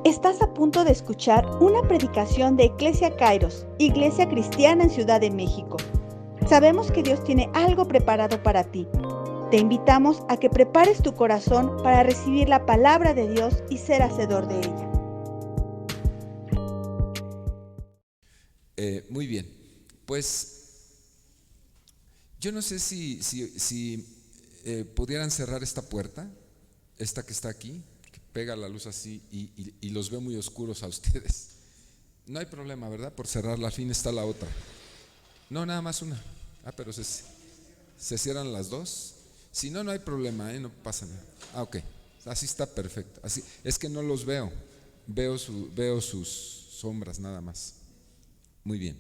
Estás a punto de escuchar una predicación de Iglesia Kairos, Iglesia Cristiana en Ciudad de México. Sabemos que Dios tiene algo preparado para ti. Te invitamos a que prepares tu corazón para recibir la palabra de Dios y ser hacedor de ella. Muy bien, pues yo no sé si pudieran cerrar esta puerta, esta que está aquí, que pega la luz así y los veo muy oscuros a ustedes. No hay problema, ¿verdad? Por cerrarla, al fin está la otra. No, nada más una. Pero se cierran las dos. Si no, no hay problema, no pasa nada. Ok, así está perfecto. Así, es que no los veo, veo sus sombras nada más. Muy bien.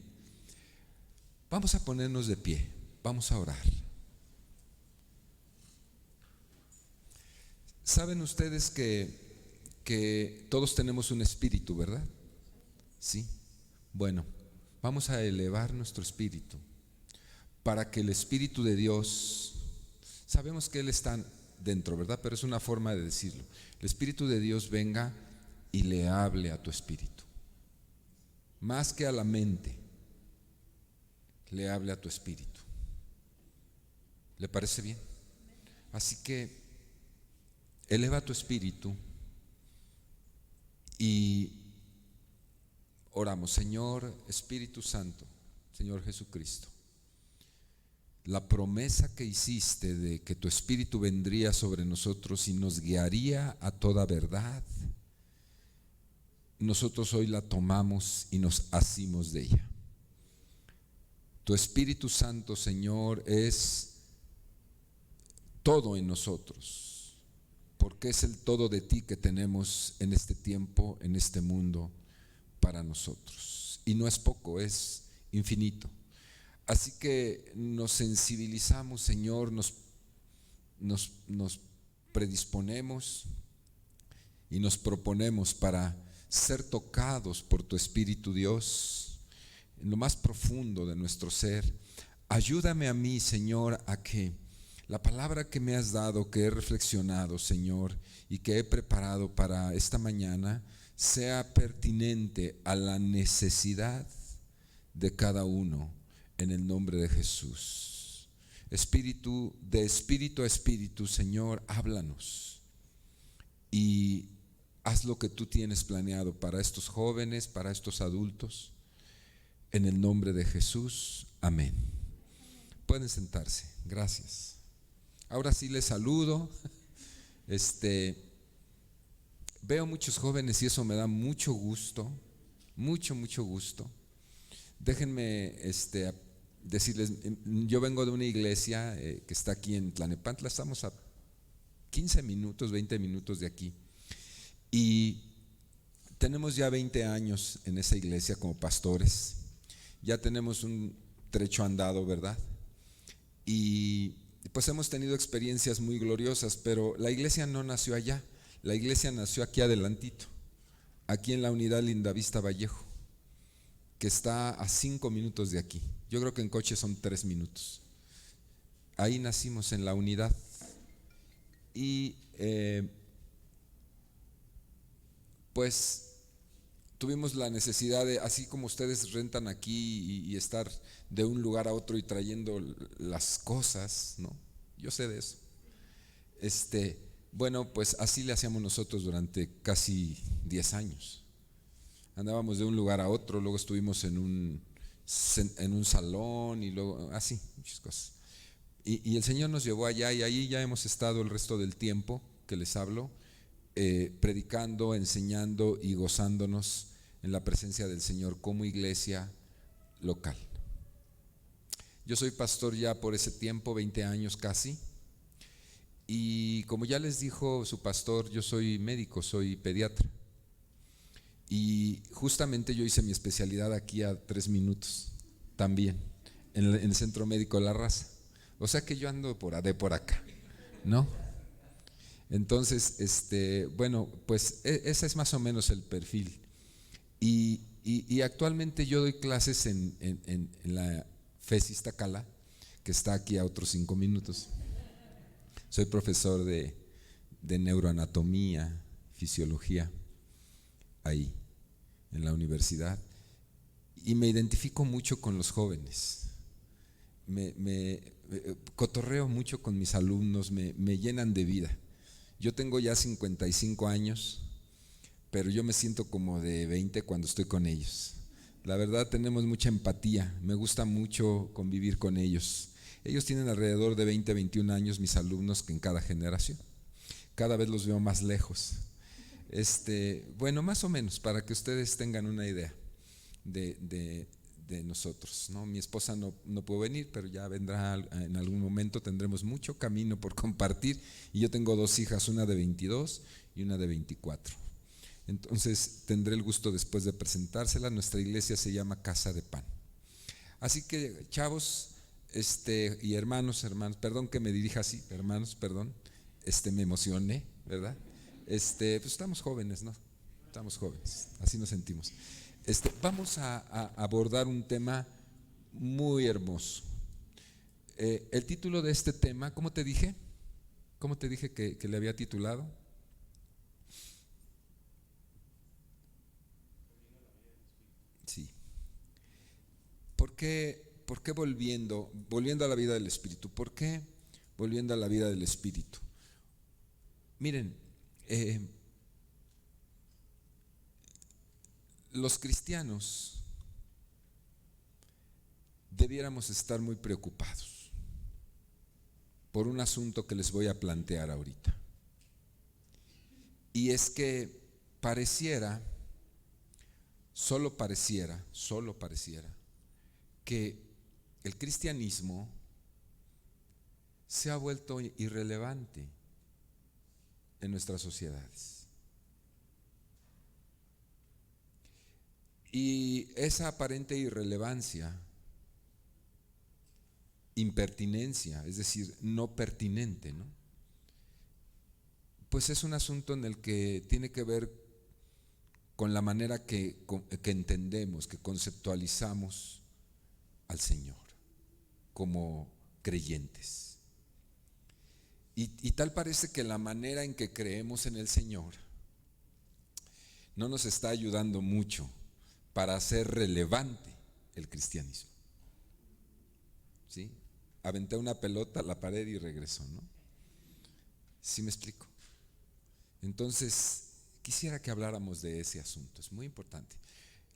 Vamos a ponernos de pie, vamos a orar. Saben ustedes que todos tenemos un espíritu, ¿verdad? Sí. Bueno, vamos a elevar nuestro espíritu para que el Espíritu de Dios, sabemos que Él está dentro, ¿verdad? Pero es una forma de decirlo. El Espíritu de Dios venga y le hable a tu espíritu, más que a la mente. Le hable a tu espíritu. ¿Le parece bien? Así que eleva tu espíritu y oramos. Señor Espíritu Santo, Señor Jesucristo, la promesa que hiciste de que tu espíritu vendría sobre nosotros y nos guiaría a toda verdad, nosotros hoy la tomamos y nos asimos de ella. Tu Espíritu Santo, Señor, es todo en nosotros, porque es el todo de ti que tenemos en este tiempo, en este mundo, para nosotros. Y no es poco, es infinito. Así que nos sensibilizamos, Señor, nos predisponemos y nos proponemos para ser tocados por tu Espíritu, Dios, en lo más profundo de nuestro ser. Ayúdame a mí, Señor, a que la palabra que me has dado, que he reflexionado, Señor, y que he preparado para esta mañana, sea pertinente a la necesidad de cada uno, en el nombre de Jesús. Espíritu, de espíritu a espíritu, Señor, háblanos y haz lo que tú tienes planeado para estos jóvenes, para estos adultos. En el nombre de Jesús, amén. Pueden sentarse, gracias. Ahora sí les saludo. Veo muchos jóvenes y eso me da mucho gusto, mucho gusto. Déjenme decirles, yo vengo de una iglesia que está aquí en Tlalnepantla, estamos a 15 minutos, 20 minutos de aquí. Y tenemos ya 20 años en esa iglesia como pastores. Ya tenemos un trecho andado, ¿verdad? Y pues hemos tenido experiencias muy gloriosas, pero la iglesia no nació allá, la iglesia nació aquí adelantito, aquí en la unidad Lindavista Vallejo, que está a 5 minutos de aquí. Yo creo que en coche son 3 minutos. Ahí nacimos en la unidad. Y pues tuvimos la necesidad de, así como ustedes rentan aquí y estar de un lugar a otro y trayendo las cosas, ¿no? Yo sé de eso. Bueno, pues así le hacíamos nosotros durante casi 10 años. Andábamos de un lugar a otro, luego estuvimos en un salón y luego así, muchas cosas. Y el Señor nos llevó allá y ahí ya hemos estado el resto del tiempo que les hablo, predicando, enseñando y gozándonos en la presencia del Señor como iglesia local. Yo soy pastor ya por ese tiempo, 20 años casi, y como ya les dijo su pastor, yo soy médico, soy pediatra, y justamente yo hice mi especialidad aquí a 3 minutos también, en el Centro Médico de La Raza. O sea que yo ando de por acá, ¿no? Entonces, bueno, pues ese es más o menos el perfil. Y actualmente yo doy clases en la FES Iztacala, que está aquí a otros 5 minutos. Soy profesor de neuroanatomía, fisiología. ahí, en la universidad, y me identifico mucho con los jóvenes. Me cotorreo mucho con mis alumnos, me llenan de vida. Yo tengo ya 55 años, pero yo me siento como de 20 cuando estoy con ellos. La verdad, tenemos mucha empatía, me gusta mucho convivir con ellos. Ellos tienen alrededor de 20, 21 años, mis alumnos, que en cada generación. Cada vez los veo más lejos. Bueno, más o menos, para que ustedes tengan una idea de nosotros, ¿no? Mi esposa no pudo venir, pero ya vendrá en algún momento. Tendremos mucho camino por compartir, y yo tengo 2 hijas, una de 22 y una de 24. Entonces tendré el gusto después de presentárselas. Nuestra iglesia se llama Casa de Pan. Así que, chavos, y hermanos, perdón que me dirija así, hermanos, perdón, me emocioné, ¿verdad? Pues estamos jóvenes, ¿no? Estamos jóvenes, así nos sentimos. Vamos a abordar un tema muy hermoso. El título de este tema, ¿cómo te dije? ¿Cómo te dije que le había titulado? Sí. ¿Por qué volviendo a la vida del Espíritu? ¿Por qué volviendo a la vida del Espíritu? Miren, los cristianos debiéramos estar muy preocupados por un asunto que les voy a plantear ahorita. Y es que solo pareciera que el cristianismo se ha vuelto irrelevante en nuestras sociedades. Y esa aparente irrelevancia, impertinencia, es decir, no pertinente, ¿no? Pues es un asunto en el que tiene que ver con la manera que entendemos, que conceptualizamos al Señor como creyentes. Y tal parece que la manera en que creemos en el Señor no nos está ayudando mucho para hacer relevante el cristianismo. ¿Sí? Aventé una pelota a la pared y regresó, ¿no? ¿Sí me explico? Entonces, quisiera que habláramos de ese asunto, es muy importante.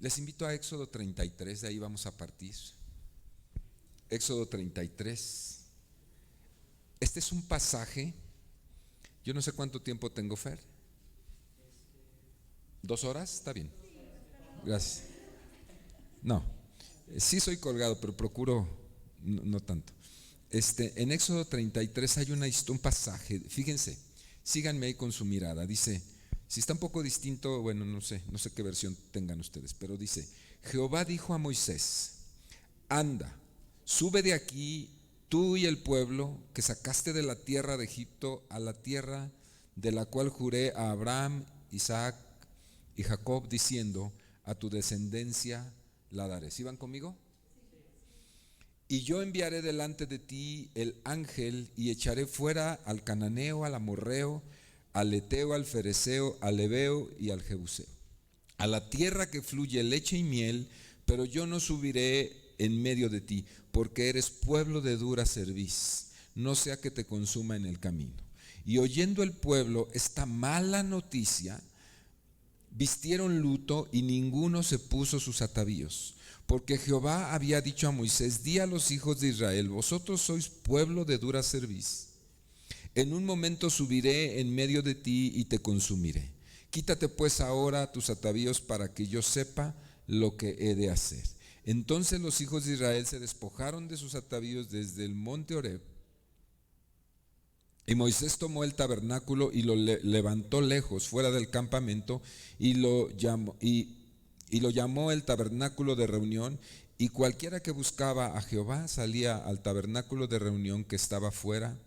Les invito a Éxodo 33, de ahí vamos a partir. Éxodo 33. Este es un pasaje, yo no sé cuánto tiempo tengo, Fer. 2 horas, está bien. Gracias. No, sí soy colgado, pero procuro no tanto. En Éxodo 33 hay un pasaje, fíjense, síganme ahí con su mirada. Dice, si está un poco distinto, bueno, no sé qué versión tengan ustedes, pero dice: Jehová dijo a Moisés: anda, sube de aquí, tú y el pueblo que sacaste de la tierra de Egipto, a la tierra de la cual juré a Abraham, Isaac y Jacob, diciendo: a tu descendencia la daré. ¿Sí van conmigo? Y yo enviaré delante de ti el ángel, y echaré fuera al cananeo, al amorreo, al eteo, al fereceo, al heveo y al jebuseo, a la tierra que fluye leche y miel, pero yo no subiré en medio de ti, porque eres pueblo de dura cerviz, no sea que te consuma en el camino. Y oyendo el pueblo esta mala noticia, vistieron luto y ninguno se puso sus atavíos, porque Jehová había dicho a Moisés: di a los hijos de Israel: vosotros sois pueblo de dura cerviz. En un momento subiré en medio de ti y te consumiré. Quítate pues ahora tus atavíos para que yo sepa lo que he de hacer. Entonces los hijos de Israel se despojaron de sus atavíos desde el monte Horeb. Y Moisés tomó el tabernáculo y lo levantó lejos, fuera del campamento, y lo llamó el tabernáculo de reunión. Y cualquiera que buscaba a Jehová salía al tabernáculo de reunión que estaba fuera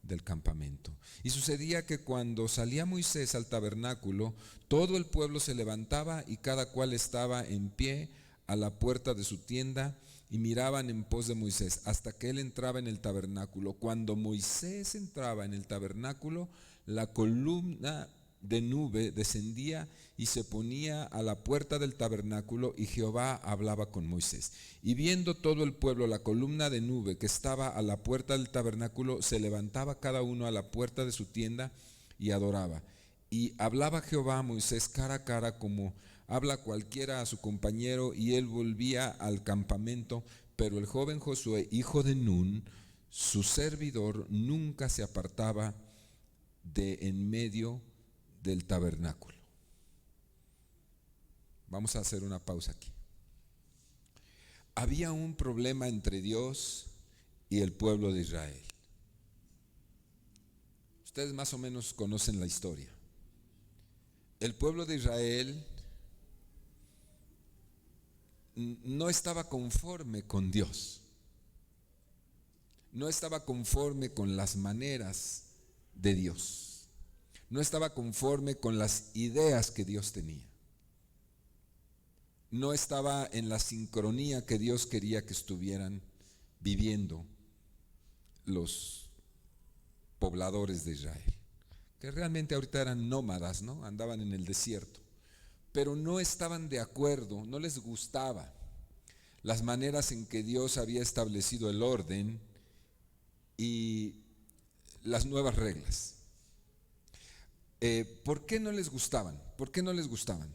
del campamento. Y sucedía que cuando salía Moisés al tabernáculo, todo el pueblo se levantaba y cada cual estaba en pie a la puerta de su tienda, y miraban en pos de Moisés hasta que él entraba en el tabernáculo. Cuando Moisés entraba en el tabernáculo, la columna de nube descendía y se ponía a la puerta del tabernáculo, y Jehová hablaba con Moisés. Y viendo todo el pueblo la columna de nube que estaba a la puerta del tabernáculo, se levantaba cada uno a la puerta de su tienda y adoraba. Y hablaba Jehová a Moisés cara a cara, como habla cualquiera a su compañero, y él volvía al campamento. Pero el joven Josué, hijo de Nun, su servidor, nunca se apartaba de en medio del tabernáculo. Vamos a hacer una pausa aquí. Había un problema entre Dios y el pueblo de Israel. Ustedes más o menos conocen la historia. El pueblo de Israel no estaba conforme con Dios. No estaba conforme con las maneras de Dios. No estaba conforme con las ideas que Dios tenía. No estaba en la sincronía que Dios quería que estuvieran viviendo los pobladores de Israel, que realmente ahorita eran nómadas, ¿no? Andaban en el desierto, pero no estaban de acuerdo, no les gustaba las maneras en que Dios había establecido el orden y las nuevas reglas. ¿Por qué no les gustaban? ¿Por qué no les gustaban?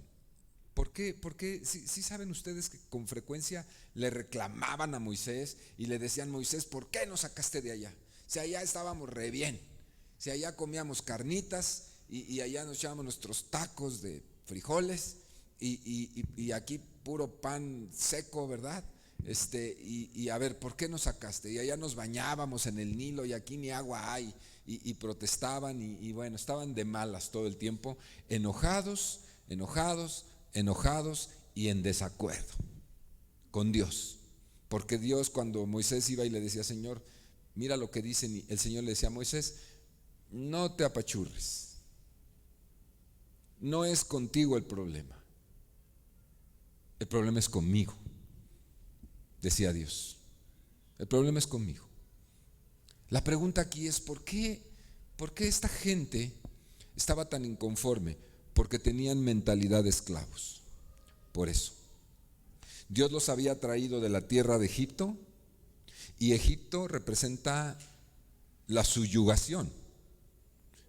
Porque sí saben ustedes que con frecuencia le reclamaban a Moisés y le decían: Moisés, ¿por qué nos sacaste de allá? Si allá estábamos re bien, si allá comíamos carnitas y allá nos echábamos nuestros tacos de frijoles y aquí puro pan seco, ¿verdad? Y a ver, ¿por qué nos sacaste? Y allá nos bañábamos en el Nilo y aquí ni agua hay. Y protestaban y bueno, estaban de malas todo el tiempo, enojados y en desacuerdo con Dios. Porque Dios, cuando Moisés iba y le decía: Señor, mira lo que dicen, el Señor le decía a Moisés: no te apachurres, no es contigo el problema es conmigo, decía Dios. El problema es conmigo. La pregunta aquí es: ¿por qué esta gente estaba tan inconforme? Porque tenían mentalidad de esclavos. Por eso Dios los había traído de la tierra de Egipto, y Egipto representa la subyugación,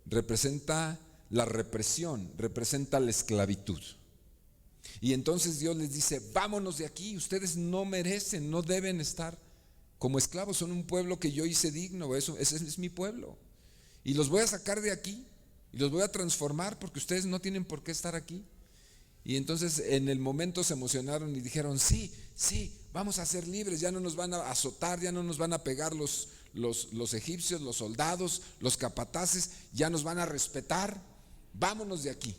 representa la represión, representa la esclavitud. Y entonces Dios les dice: vámonos de aquí, ustedes no merecen, no deben estar como esclavos, son un pueblo que yo hice digno, ese es mi pueblo, y los voy a sacar de aquí y los voy a transformar, porque ustedes no tienen por qué estar aquí. Y entonces en el momento se emocionaron y dijeron: sí, vamos a ser libres, ya no nos van a azotar, ya no nos van a pegar los egipcios, los soldados, los capataces, ya nos van a respetar, vámonos de aquí.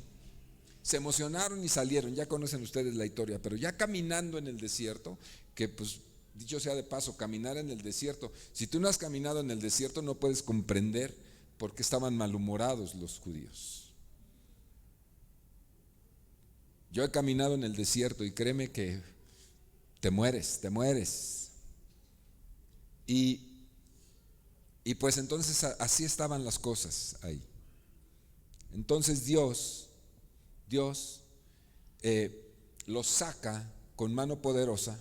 Se emocionaron y salieron. Ya conocen ustedes la historia, pero ya caminando en el desierto, que pues dicho sea de paso, caminar en el desierto, si tú no has caminado en el desierto no puedes comprender por qué estaban malhumorados los judíos. Yo he caminado en el desierto y créeme que te mueres. Y pues entonces así estaban las cosas ahí. Entonces Dios los saca con mano poderosa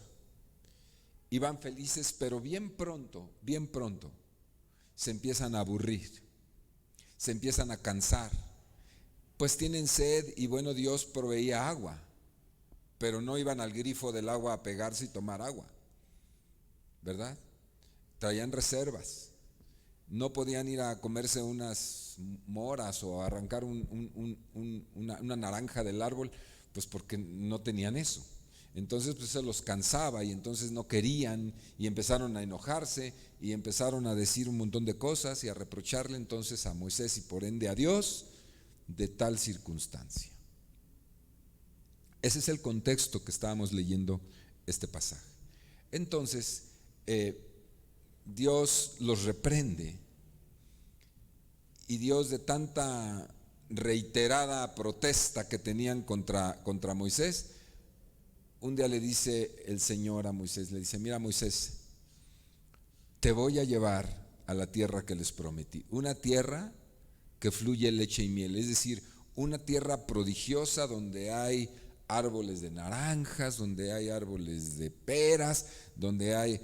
y van felices, pero bien pronto se empiezan a aburrir, se empiezan a cansar, pues tienen sed y bueno, Dios proveía agua, pero no iban al grifo del agua a pegarse y tomar agua, ¿verdad? Traían reservas, no podían ir a comerse unas moras o a arrancar una naranja del árbol, pues porque no tenían eso. Entonces pues se los cansaba y entonces no querían y empezaron a enojarse y empezaron a decir un montón de cosas y a reprocharle entonces a Moisés y por ende a Dios de tal circunstancia. Ese es el contexto que estábamos leyendo este pasaje. Entonces Dios los reprende y Dios, de tanta reiterada protesta que tenían contra Moisés, un día le dice el Señor a Moisés, le dice: mira Moisés, te voy a llevar a la tierra que les prometí, una tierra que fluye leche y miel, es decir, una tierra prodigiosa donde hay árboles de naranjas, donde hay árboles de peras, donde hay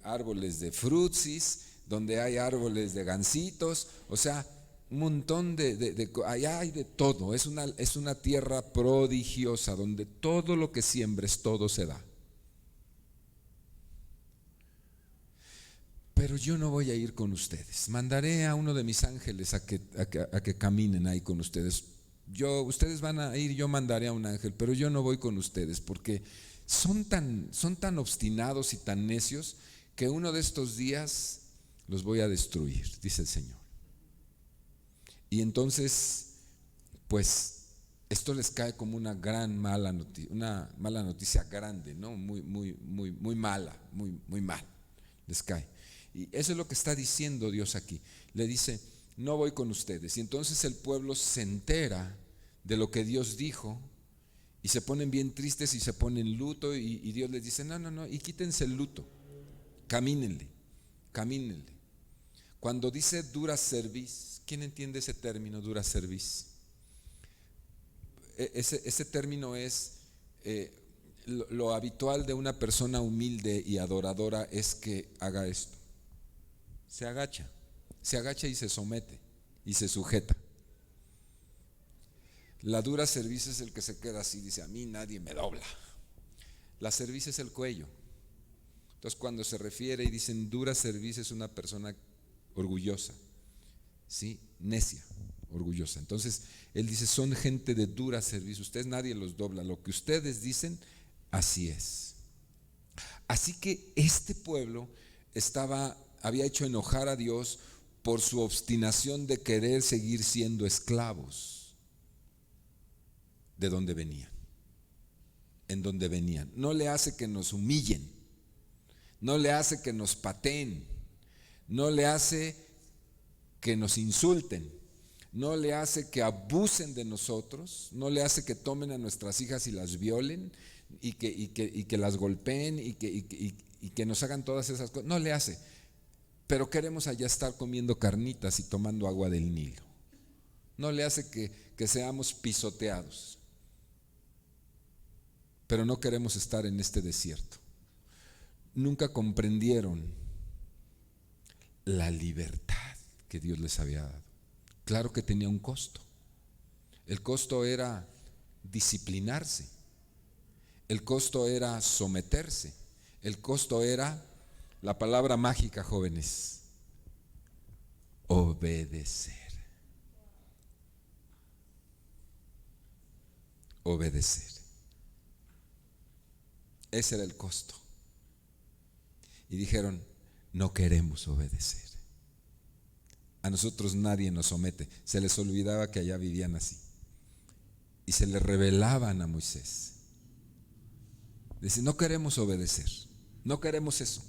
árboles de frutsis, donde hay árboles de gansitos, o sea, un montón allá hay de todo. Es una tierra prodigiosa donde todo lo que siembres, todo se da. Pero yo no voy a ir con ustedes. Mandaré a uno de mis ángeles a que caminen ahí con ustedes. Ustedes van a ir, yo mandaré a un ángel, pero yo no voy con ustedes porque son tan obstinados y tan necios que uno de estos días los voy a destruir, dice el Señor. Y entonces, pues, esto les cae como una mala noticia grande, ¿no? Muy mala, muy mal, les cae. Y eso es lo que está diciendo Dios aquí. Le dice, no voy con ustedes. Y entonces el pueblo se entera de lo que Dios dijo y se ponen bien tristes y se ponen luto y Dios les dice, no, y quítense el luto, camínenle. Cuando dice dura cerviz, ¿quién entiende ese término, dura cerviz? Ese término es, lo habitual de una persona humilde y adoradora es que haga esto. Se agacha y se somete y se sujeta. La dura cerviz es el que se queda así, dice, a mí nadie me dobla. La cerviz es el cuello. Entonces cuando se refiere y dicen dura cerviz es una persona orgullosa, ¿sí? Necia, orgullosa. Entonces él dice, son gente de dura cerviz, ustedes nadie los dobla, lo que ustedes dicen, así es. Así que este pueblo había hecho enojar a Dios por su obstinación de querer seguir siendo esclavos de donde venían, en donde venían. No le hace que nos humillen, no le hace que nos pateen, no le hace que nos insulten, no le hace que abusen de nosotros, no le hace que tomen a nuestras hijas y las violen y que las golpeen y que nos hagan todas esas cosas. No le hace. Pero queremos allá estar comiendo carnitas y tomando agua del Nilo. No le hace que seamos pisoteados. Pero no queremos estar en este desierto. Nunca comprendieron la libertad que Dios les había dado. Claro que tenía un costo. El costo era disciplinarse. El costo era someterse. El costo era la palabra mágica, jóvenes, obedecer. Obedecer. Ese era el costo. Y dijeron, no queremos obedecer. A nosotros nadie nos somete. Se les olvidaba que allá vivían así. Y se le revelaban a Moisés. Dicen, no queremos obedecer. No queremos eso.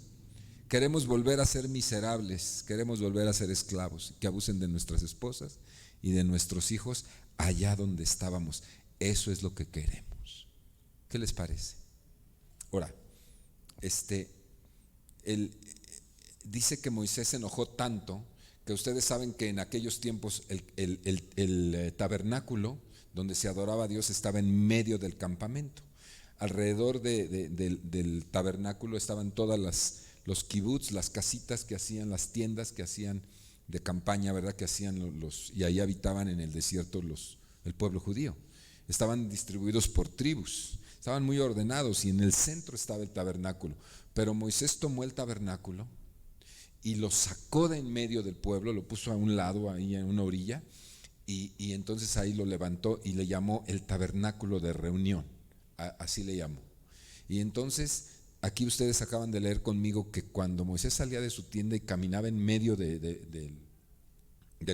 Queremos volver a ser miserables, queremos volver a ser esclavos, que abusen de nuestras esposas y de nuestros hijos allá donde estábamos. Eso es lo que queremos. ¿Qué les parece? Ahora, dice que Moisés se enojó tanto que ustedes saben que en aquellos tiempos el tabernáculo donde se adoraba a Dios estaba en medio del campamento. Alrededor del tabernáculo estaban todas los kibbutz, las casitas que hacían, las tiendas que hacían de campaña, ¿verdad? Que hacían y ahí habitaban en el desierto el pueblo judío. Estaban distribuidos por tribus, estaban muy ordenados y en el centro estaba el tabernáculo. Pero Moisés tomó el tabernáculo y lo sacó de en medio del pueblo, lo puso a un lado, ahí en una orilla, y entonces ahí lo levantó y le llamó el tabernáculo de reunión, así le llamó. Y entonces aquí ustedes acaban de leer conmigo que cuando Moisés salía de su tienda y caminaba en medio del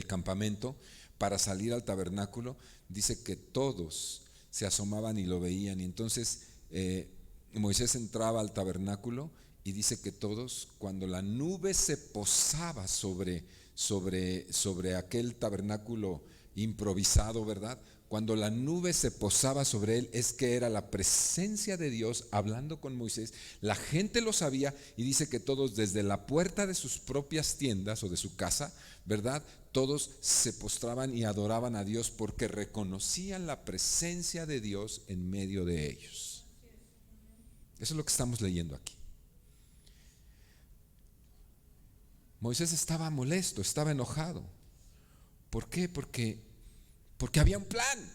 campamento para salir al tabernáculo, dice que todos se asomaban y lo veían. Y entonces Moisés entraba al tabernáculo y dice que todos, cuando la nube se posaba sobre aquel tabernáculo improvisado, ¿verdad? Cuando la nube se posaba sobre él, es que era la presencia de Dios hablando con Moisés. La gente lo sabía y dice que todos desde la puerta de sus propias tiendas o de su casa, ¿verdad? todos se postraban y adoraban a Dios porque reconocían la presencia de Dios en medio de ellos. Eso es lo que estamos leyendo aquí. Moisés estaba molesto, estaba enojado. ¿Por qué? Porque había un plan.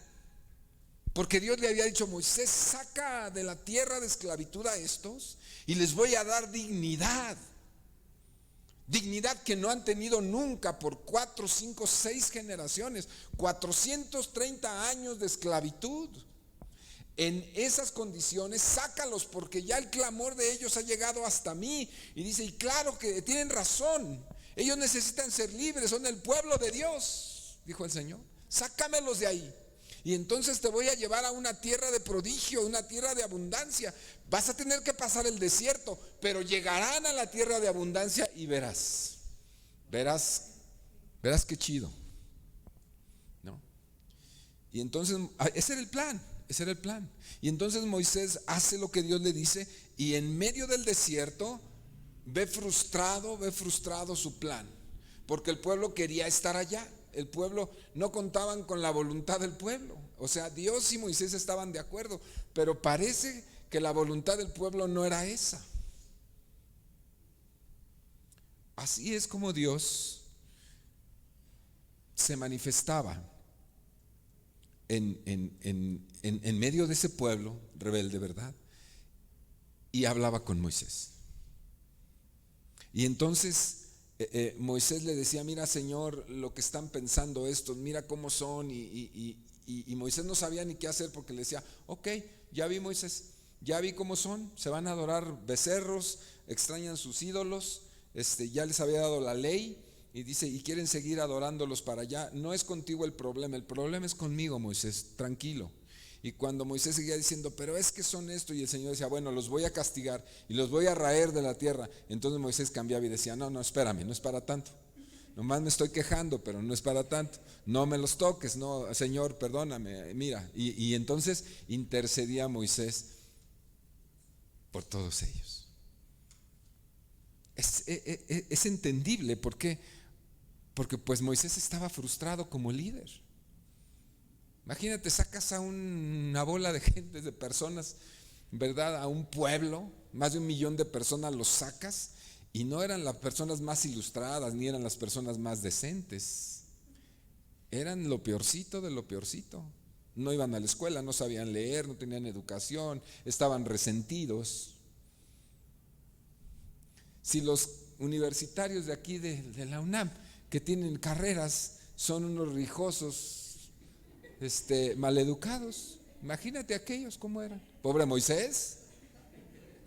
Porque Dios le había dicho: Moisés, saca de la tierra de esclavitud a estos y les voy a dar dignidad. Dignidad que no han tenido nunca por 4, 5, 6 generaciones. 430 años de esclavitud. En esas condiciones, sácalos, porque ya el clamor de ellos ha llegado hasta mí. Y dice: y claro que tienen razón, ellos necesitan ser libres, son el pueblo de Dios, dijo el Señor. Sácamelos de ahí, y entonces te voy a llevar a una tierra de prodigio, una tierra de abundancia. Vas a tener que pasar el desierto, pero llegarán a la tierra de abundancia y verás qué chido, ¿no? Y entonces ese era el plan. Y entonces Moisés hace lo que Dios le dice, y en medio del desierto ve frustrado su plan, porque el pueblo quería estar allá. El pueblo no contaban con la voluntad del pueblo. O sea, Dios y Moisés estaban de acuerdo, pero parece que la voluntad del pueblo no era esa. Así es como Dios se manifestaba en medio de ese pueblo rebelde, ¿verdad? Y hablaba con Moisés. Y entonces Moisés le decía: mira, Señor, lo que están pensando estos, mira cómo son. Y Moisés no sabía ni qué hacer, porque le decía: ok, ya vi, Moisés, ya vi cómo son, se van a adorar becerros, extrañan sus ídolos, ya les había dado la ley. Y dice: y quieren seguir adorándolos para allá. No es contigo el problema es conmigo, Moisés, tranquilo. Y cuando Moisés seguía diciendo: pero es que son esto, y el Señor decía: bueno, los voy a castigar y los voy a raer de la tierra. Entonces Moisés cambiaba y decía: no, espérame, no es para tanto. Nomás me estoy quejando, pero no es para tanto. No me los toques, no, Señor, perdóname, mira. Y entonces intercedía Moisés por todos ellos. Es entendible. ¿Por qué? Porque pues Moisés estaba frustrado como líder. Imagínate, sacas a una bola de gente, de personas, ¿verdad? A un pueblo, más de 1 millón de personas los sacas, y no eran las personas más ilustradas, ni eran las personas más decentes. Eran lo peorcito de lo peorcito. No iban a la escuela, no sabían leer, no tenían educación, estaban resentidos. Si los universitarios de aquí de la UNAM, que tienen carreras, son unos rijosos, maleducados, imagínate aquellos cómo eran. Pobre Moisés.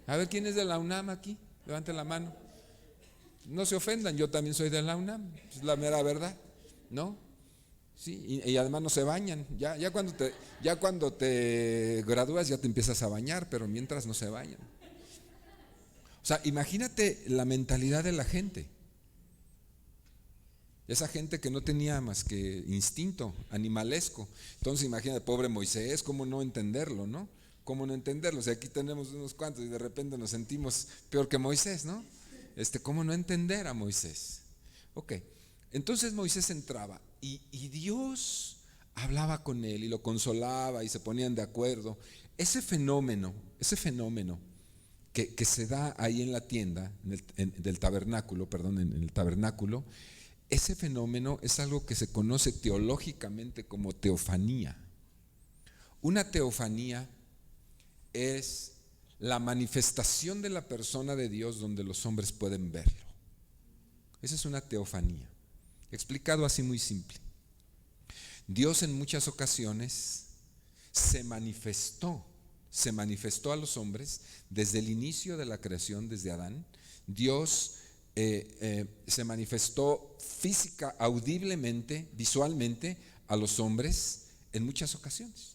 A ver, ¿quién es de la UNAM aquí? Levante la mano. No se ofendan, yo también soy de la UNAM, es la mera verdad, ¿no? Sí, y además no se bañan. Ya cuando te gradúas ya te empiezas a bañar, pero mientras no se bañan. O sea, imagínate la mentalidad de la gente. Esa gente que no tenía más que instinto animalesco. Entonces imagínate, pobre Moisés, ¿cómo no entenderlo, no? ¿Cómo no entenderlo? O sea, aquí tenemos unos cuantos y de repente nos sentimos peor que Moisés, ¿no? ¿Cómo no entender a Moisés? Ok, entonces Moisés entraba y Dios hablaba con él y lo consolaba y se ponían de acuerdo. Ese fenómeno que se da ahí en la tienda, del tabernáculo, en el tabernáculo, ese fenómeno es algo que se conoce teológicamente como teofanía. Una teofanía es la manifestación de la persona de Dios donde los hombres pueden verlo. Esa es una teofanía. Explicado así muy simple. Dios en muchas ocasiones se manifestó a los hombres desde el inicio de la creación, desde Adán. Dios se manifestó física, audiblemente, visualmente a los hombres en muchas ocasiones.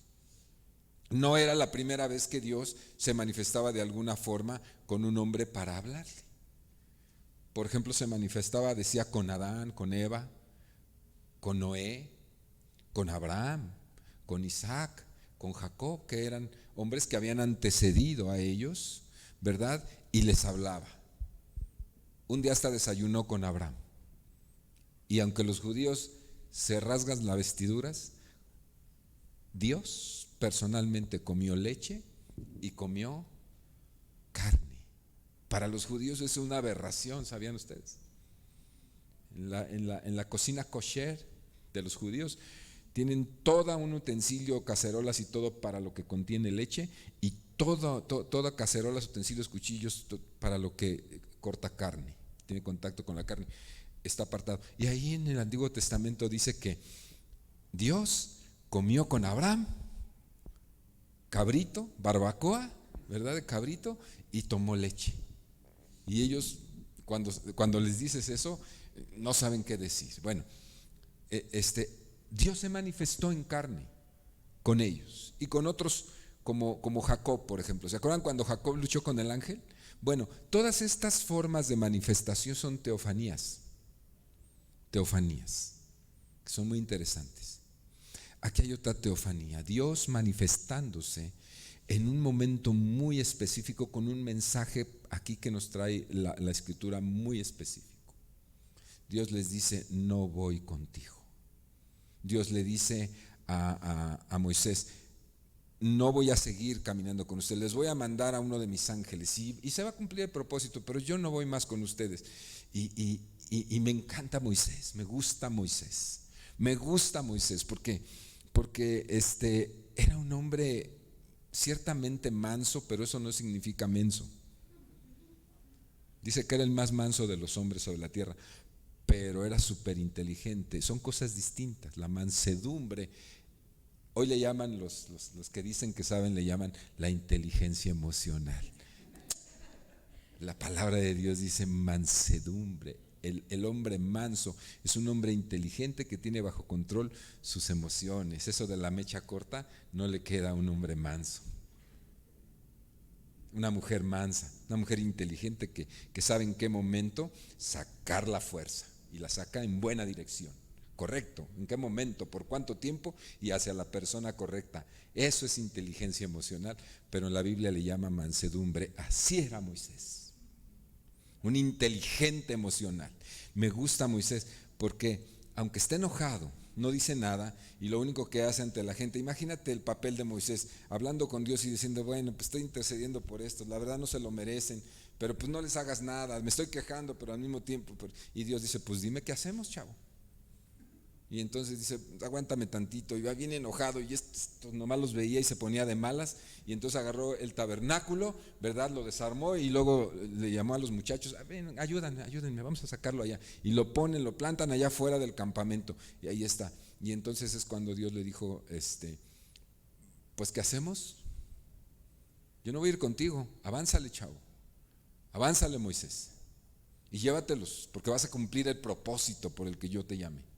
No era la primera vez que Dios se manifestaba de alguna forma con un hombre para hablarle. Por ejemplo, se manifestaba, decía, con Adán, con Eva, con Noé, con Abraham, con Isaac, con Jacob, que eran hombres que habían antecedido a ellos, ¿verdad? Y les hablaba. Un día hasta desayunó con Abraham. Y aunque los judíos se rasgan las vestiduras, Dios personalmente comió leche y comió carne. Para los judíos es una aberración, ¿sabían ustedes? En la cocina kosher de los judíos tienen todo un utensilio, cacerolas y todo para lo que contiene leche, y toda cacerolas, utensilios, cuchillos para lo que corta carne, tiene contacto con la carne, está apartado. Y ahí en el Antiguo Testamento dice que Dios comió con Abraham cabrito, barbacoa, ¿verdad? De cabrito, y tomó leche. Y ellos, cuando les dices eso, no saben qué decir. Bueno, Dios se manifestó en carne con ellos y con otros como Jacob, por ejemplo. ¿Se acuerdan cuando Jacob luchó con el ángel? Bueno, todas estas formas de manifestación son teofanías, que son muy interesantes. Aquí hay otra teofanía, Dios manifestándose en un momento muy específico con un mensaje aquí que nos trae la escritura muy específico. Dios les dice: no voy contigo. Dios le dice a Moisés: no voy a seguir caminando con ustedes, les voy a mandar a uno de mis ángeles y se va a cumplir el propósito, pero yo no voy más con ustedes. Y me encanta Moisés, me gusta Moisés porque era un hombre ciertamente manso, pero eso no significa menso. Dice que era el más manso de los hombres sobre la tierra, pero era súper inteligente. Son cosas distintas. La mansedumbre, hoy le llaman, los que dicen que saben, le llaman la inteligencia emocional. La palabra de Dios dice mansedumbre. El hombre manso es un hombre inteligente que tiene bajo control sus emociones. Eso de la mecha corta no le queda a un hombre manso. Una mujer mansa, una mujer inteligente que sabe en qué momento sacar la fuerza y la saca en buena dirección, correcto, en qué momento, por cuánto tiempo y hacia la persona correcta. Eso es inteligencia emocional, pero en la Biblia le llama mansedumbre. Así era Moisés, un inteligente emocional. Me gusta Moisés porque aunque esté enojado, no dice nada y lo único que hace ante la gente, imagínate el papel de Moisés, hablando con Dios y diciendo: bueno, pues estoy intercediendo por esto, la verdad no se lo merecen, pero pues no les hagas nada, me estoy quejando, pero al mismo tiempo, y Dios dice: pues dime qué hacemos, chavo. Y entonces dice: aguántame tantito. Y va bien enojado, y esto nomás los veía y se ponía de malas. Y entonces agarró el tabernáculo, ¿verdad? Lo desarmó y luego le llamó a los muchachos: ven, ayúdenme, vamos a sacarlo allá. Y lo ponen, lo plantan allá fuera del campamento. Y ahí está. Y entonces es cuando Dios le dijo: pues ¿qué hacemos? Yo no voy a ir contigo, avánzale, chavo. Avánzale, Moisés. Y llévatelos, porque vas a cumplir el propósito por el que yo te llamé.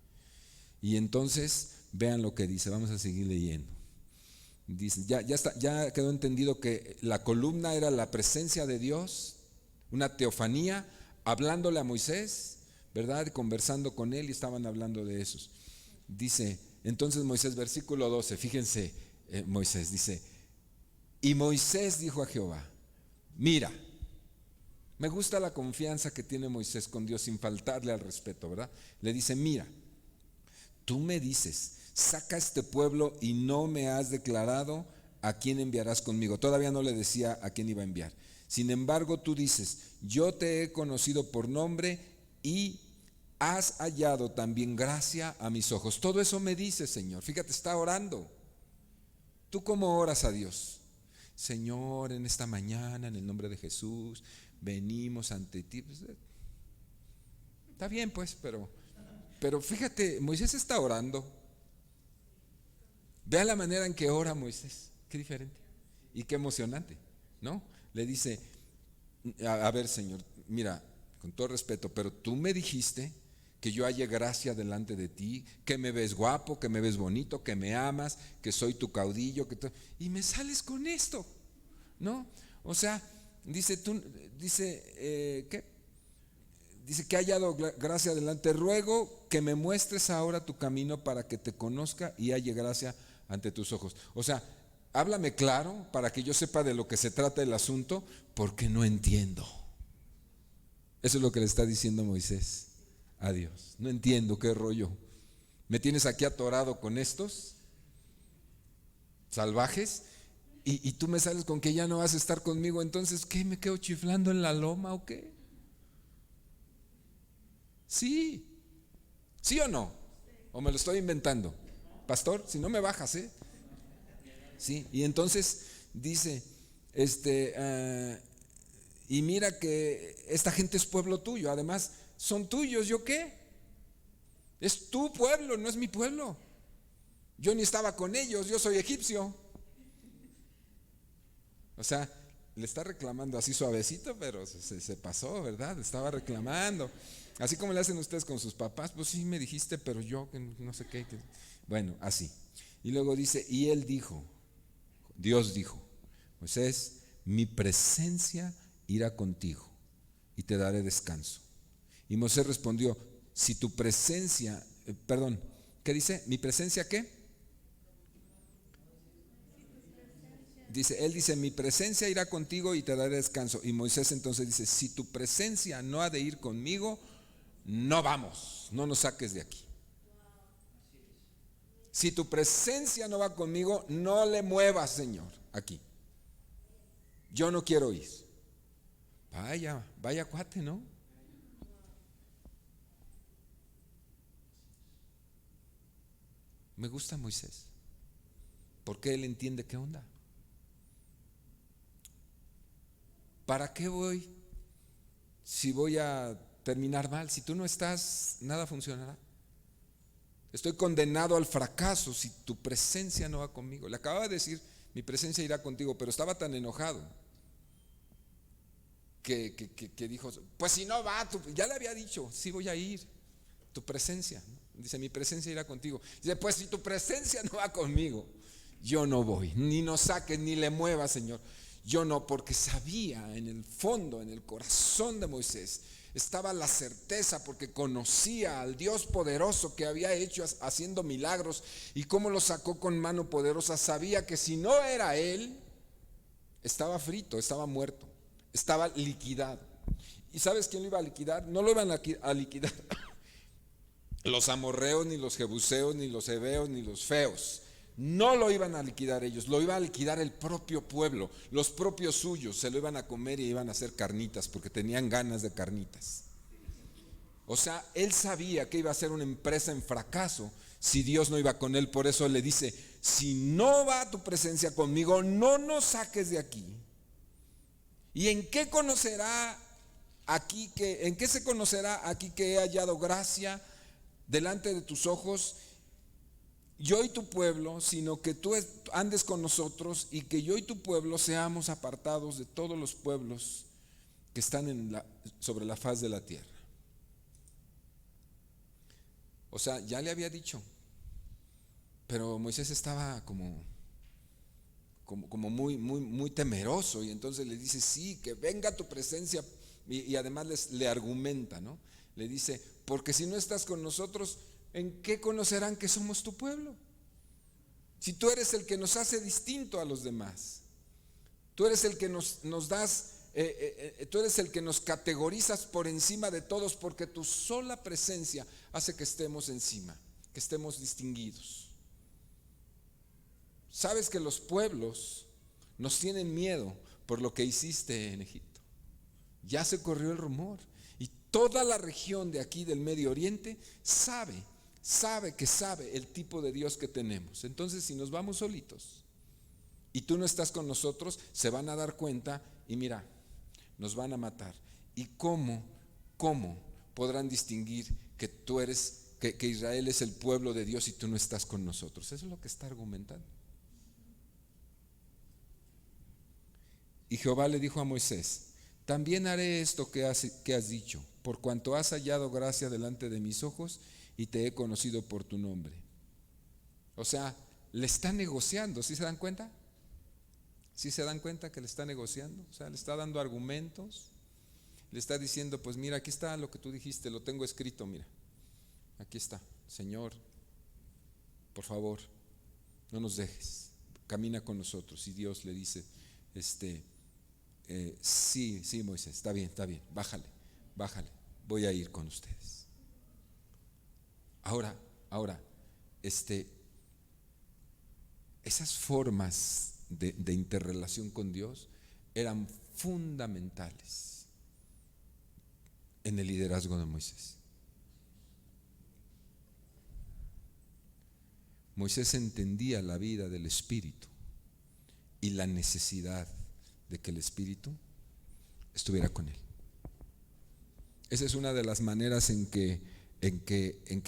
Y entonces vean lo que dice, vamos a seguir leyendo. Dice, ya quedó entendido que la columna era la presencia de Dios, una teofanía, hablándole a Moisés, ¿verdad? Conversando con él, y estaban hablando de esos. Dice, entonces Moisés, versículo 12, fíjense, Moisés dice: y Moisés dijo a Jehová: mira, me gusta la confianza que tiene Moisés con Dios sin faltarle al respeto, ¿verdad? Le dice: mira, tú me dices, saca a este pueblo y no me has declarado a quién enviarás conmigo. Todavía no le decía a quién iba a enviar. Sin embargo, tú dices: yo te he conocido por nombre y has hallado también gracia a mis ojos. Todo eso me dice, Señor. Fíjate, está orando. ¿Tú cómo oras a Dios? Señor, en esta mañana, en el nombre de Jesús, venimos ante ti. Pues, está bien, pues, pero fíjate, Moisés está orando. Vea la manera en que ora Moisés, qué diferente y qué emocionante, ¿no? Le dice: a ver, Señor, mira, con todo respeto, pero tú me dijiste que yo halle gracia delante de ti, que me ves guapo, que me ves bonito, que me amas, que soy tu caudillo, y me sales con esto, ¿no? O sea, dice, ¿qué? Dice que ha hallado gracia delante. Ruego que me muestres ahora tu camino para que te conozca y halle gracia ante tus ojos. O sea, háblame claro para que yo sepa de lo que se trata el asunto, porque no entiendo. Eso es lo que le está diciendo Moisés a Dios. No entiendo qué rollo. ¿Me tienes aquí atorado con estos salvajes? Y tú me sales con que ya no vas a estar conmigo. Entonces, ¿qué? ¿Me quedo chiflando en la loma o qué? Sí. ¿Sí o no? ¿O me lo estoy inventando? Pastor, si no me bajas, ¿eh? Sí. Y entonces dice, y mira que esta gente es pueblo tuyo. Además, son tuyos. ¿Yo qué? Es tu pueblo, no es mi pueblo. Yo ni estaba con ellos, yo soy egipcio. O sea, le está reclamando así suavecito, pero se pasó, ¿verdad? Estaba reclamando. Así como le hacen ustedes con sus papás, pues sí me dijiste, pero yo que no sé qué. Bueno, así. Y luego dice, y él dijo, Dios dijo, Moisés, mi presencia irá contigo y te daré descanso. Y Moisés respondió, si tu presencia, ¿qué dice? ¿Mi presencia qué? Él dice, mi presencia irá contigo y te daré descanso. Y Moisés entonces dice, si tu presencia no ha de ir conmigo, no vamos, no nos saques de aquí. Si tu presencia no va conmigo, no le muevas, Señor, aquí. Yo no quiero ir. Vaya cuate, ¿no? Me gusta Moisés, porque él entiende qué onda. ¿Para qué voy si voy a terminar mal? Si tú no estás, nada funcionará. Estoy condenado al fracaso si tu presencia no va conmigo. Le acababa de decir, mi presencia irá contigo, pero estaba tan enojado que dijo, pues si no va, ya le había dicho, sí voy a ir, tu presencia. Dice, mi presencia irá contigo. Dice, pues si tu presencia no va conmigo, yo no voy, ni nos saques, ni le muevas, Señor. Yo no, porque sabía en el fondo, en el corazón de Moisés, estaba la certeza, porque conocía al Dios poderoso que había hecho haciendo milagros y cómo lo sacó con mano poderosa. Sabía que si no era él, estaba frito, estaba muerto, estaba liquidado. ¿Y sabes quién lo iba a liquidar? No lo iban a liquidar los amorreos, ni los jebuseos, ni los heveos, ni los feos. No lo iban a liquidar ellos, lo iba a liquidar el propio pueblo, los propios suyos. Se lo iban a comer y iban a hacer carnitas, porque tenían ganas de carnitas. O sea, él sabía que iba a ser una empresa en fracaso si Dios no iba con él. Por eso le dice, si no va tu presencia conmigo, no nos saques de aquí. ¿Y en qué se conocerá aquí que he hallado gracia delante de tus ojos, yo y tu pueblo, sino que tú andes con nosotros y que yo y tu pueblo seamos apartados de todos los pueblos que están sobre la faz de la tierra? O sea, ya le había dicho, pero Moisés estaba como muy temeroso, y entonces le dice, sí, que venga tu presencia, y además le argumenta, ¿no? Le dice, porque si no estás con nosotros, ¿en qué conocerán que somos tu pueblo? Si tú eres el que nos hace distinto a los demás, tú eres el que nos das, tú eres el que nos categorizas por encima de todos, porque tu sola presencia hace que estemos encima, que estemos distinguidos. Sabes que los pueblos nos tienen miedo por lo que hiciste en Egipto. Ya se corrió el rumor y toda la región de aquí del Medio Oriente sabe el tipo de Dios que tenemos. Entonces, si nos vamos solitos y tú no estás con nosotros, se van a dar cuenta y mira, nos van a matar. ¿Y cómo podrán distinguir que tú eres, que Israel es el pueblo de Dios y tú no estás con nosotros? Eso es lo que está argumentando. Y Jehová le dijo a Moisés, también haré esto que has dicho, por cuanto has hallado gracia delante de mis ojos y te he conocido por tu nombre. O sea, le está negociando, ¿sí se dan cuenta? ¿Sí se dan cuenta que le está negociando? O sea, le está dando argumentos, le está diciendo, pues mira, aquí está lo que tú dijiste, lo tengo escrito, mira, aquí está, Señor, por favor, no nos dejes, camina con nosotros. Y Dios le dice, sí, Moisés, está bien, bájale, voy a ir con ustedes. Ahora, esas formas de interrelación con Dios eran fundamentales en el liderazgo de Moisés. Moisés entendía la vida del Espíritu y la necesidad de que el Espíritu estuviera con él. Esa es una de las maneras en que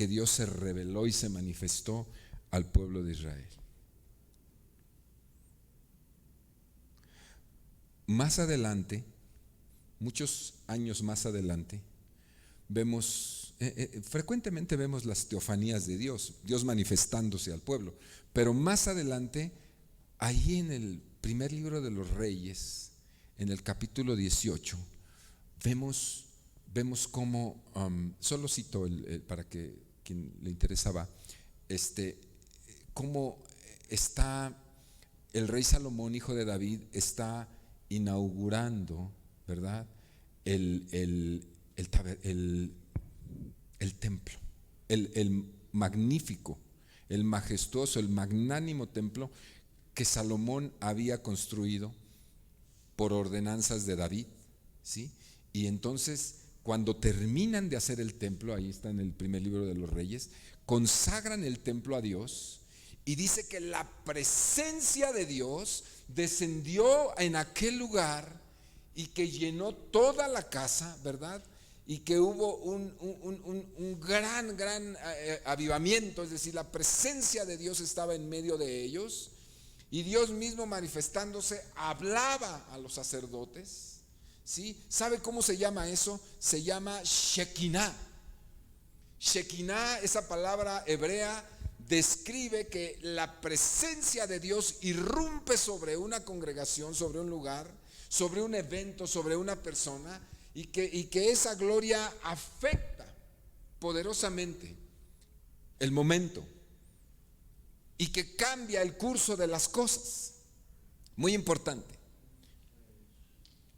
Dios se reveló y se manifestó al pueblo de Israel. Más adelante, muchos años más adelante, frecuentemente vemos las teofanías de Dios, Dios manifestándose al pueblo, pero más adelante, ahí en el primer libro de los Reyes, en el capítulo 18, vemos cómo, solo cito para que quien le interesaba, cómo está el rey Salomón, hijo de David, está inaugurando, ¿verdad?, el templo, el magnífico, el majestuoso, el magnánimo templo que Salomón había construido por ordenanzas de David, ¿sí? Y entonces, cuando terminan de hacer el templo, ahí está en el primer libro de los Reyes, consagran el templo a Dios, y dice que la presencia de Dios descendió en aquel lugar y que llenó toda la casa, ¿verdad? Y que hubo un gran avivamiento, es decir, la presencia de Dios estaba en medio de ellos, y Dios mismo manifestándose hablaba a los sacerdotes, ¿sí? ¿Sabe cómo se llama eso? Se llama Shekinah. Shekinah, esa palabra hebrea, describe que la presencia de Dios irrumpe sobre una congregación, sobre un lugar, sobre un evento, sobre una persona, y que esa gloria afecta poderosamente el momento y que cambia el curso de las cosas. Muy importante.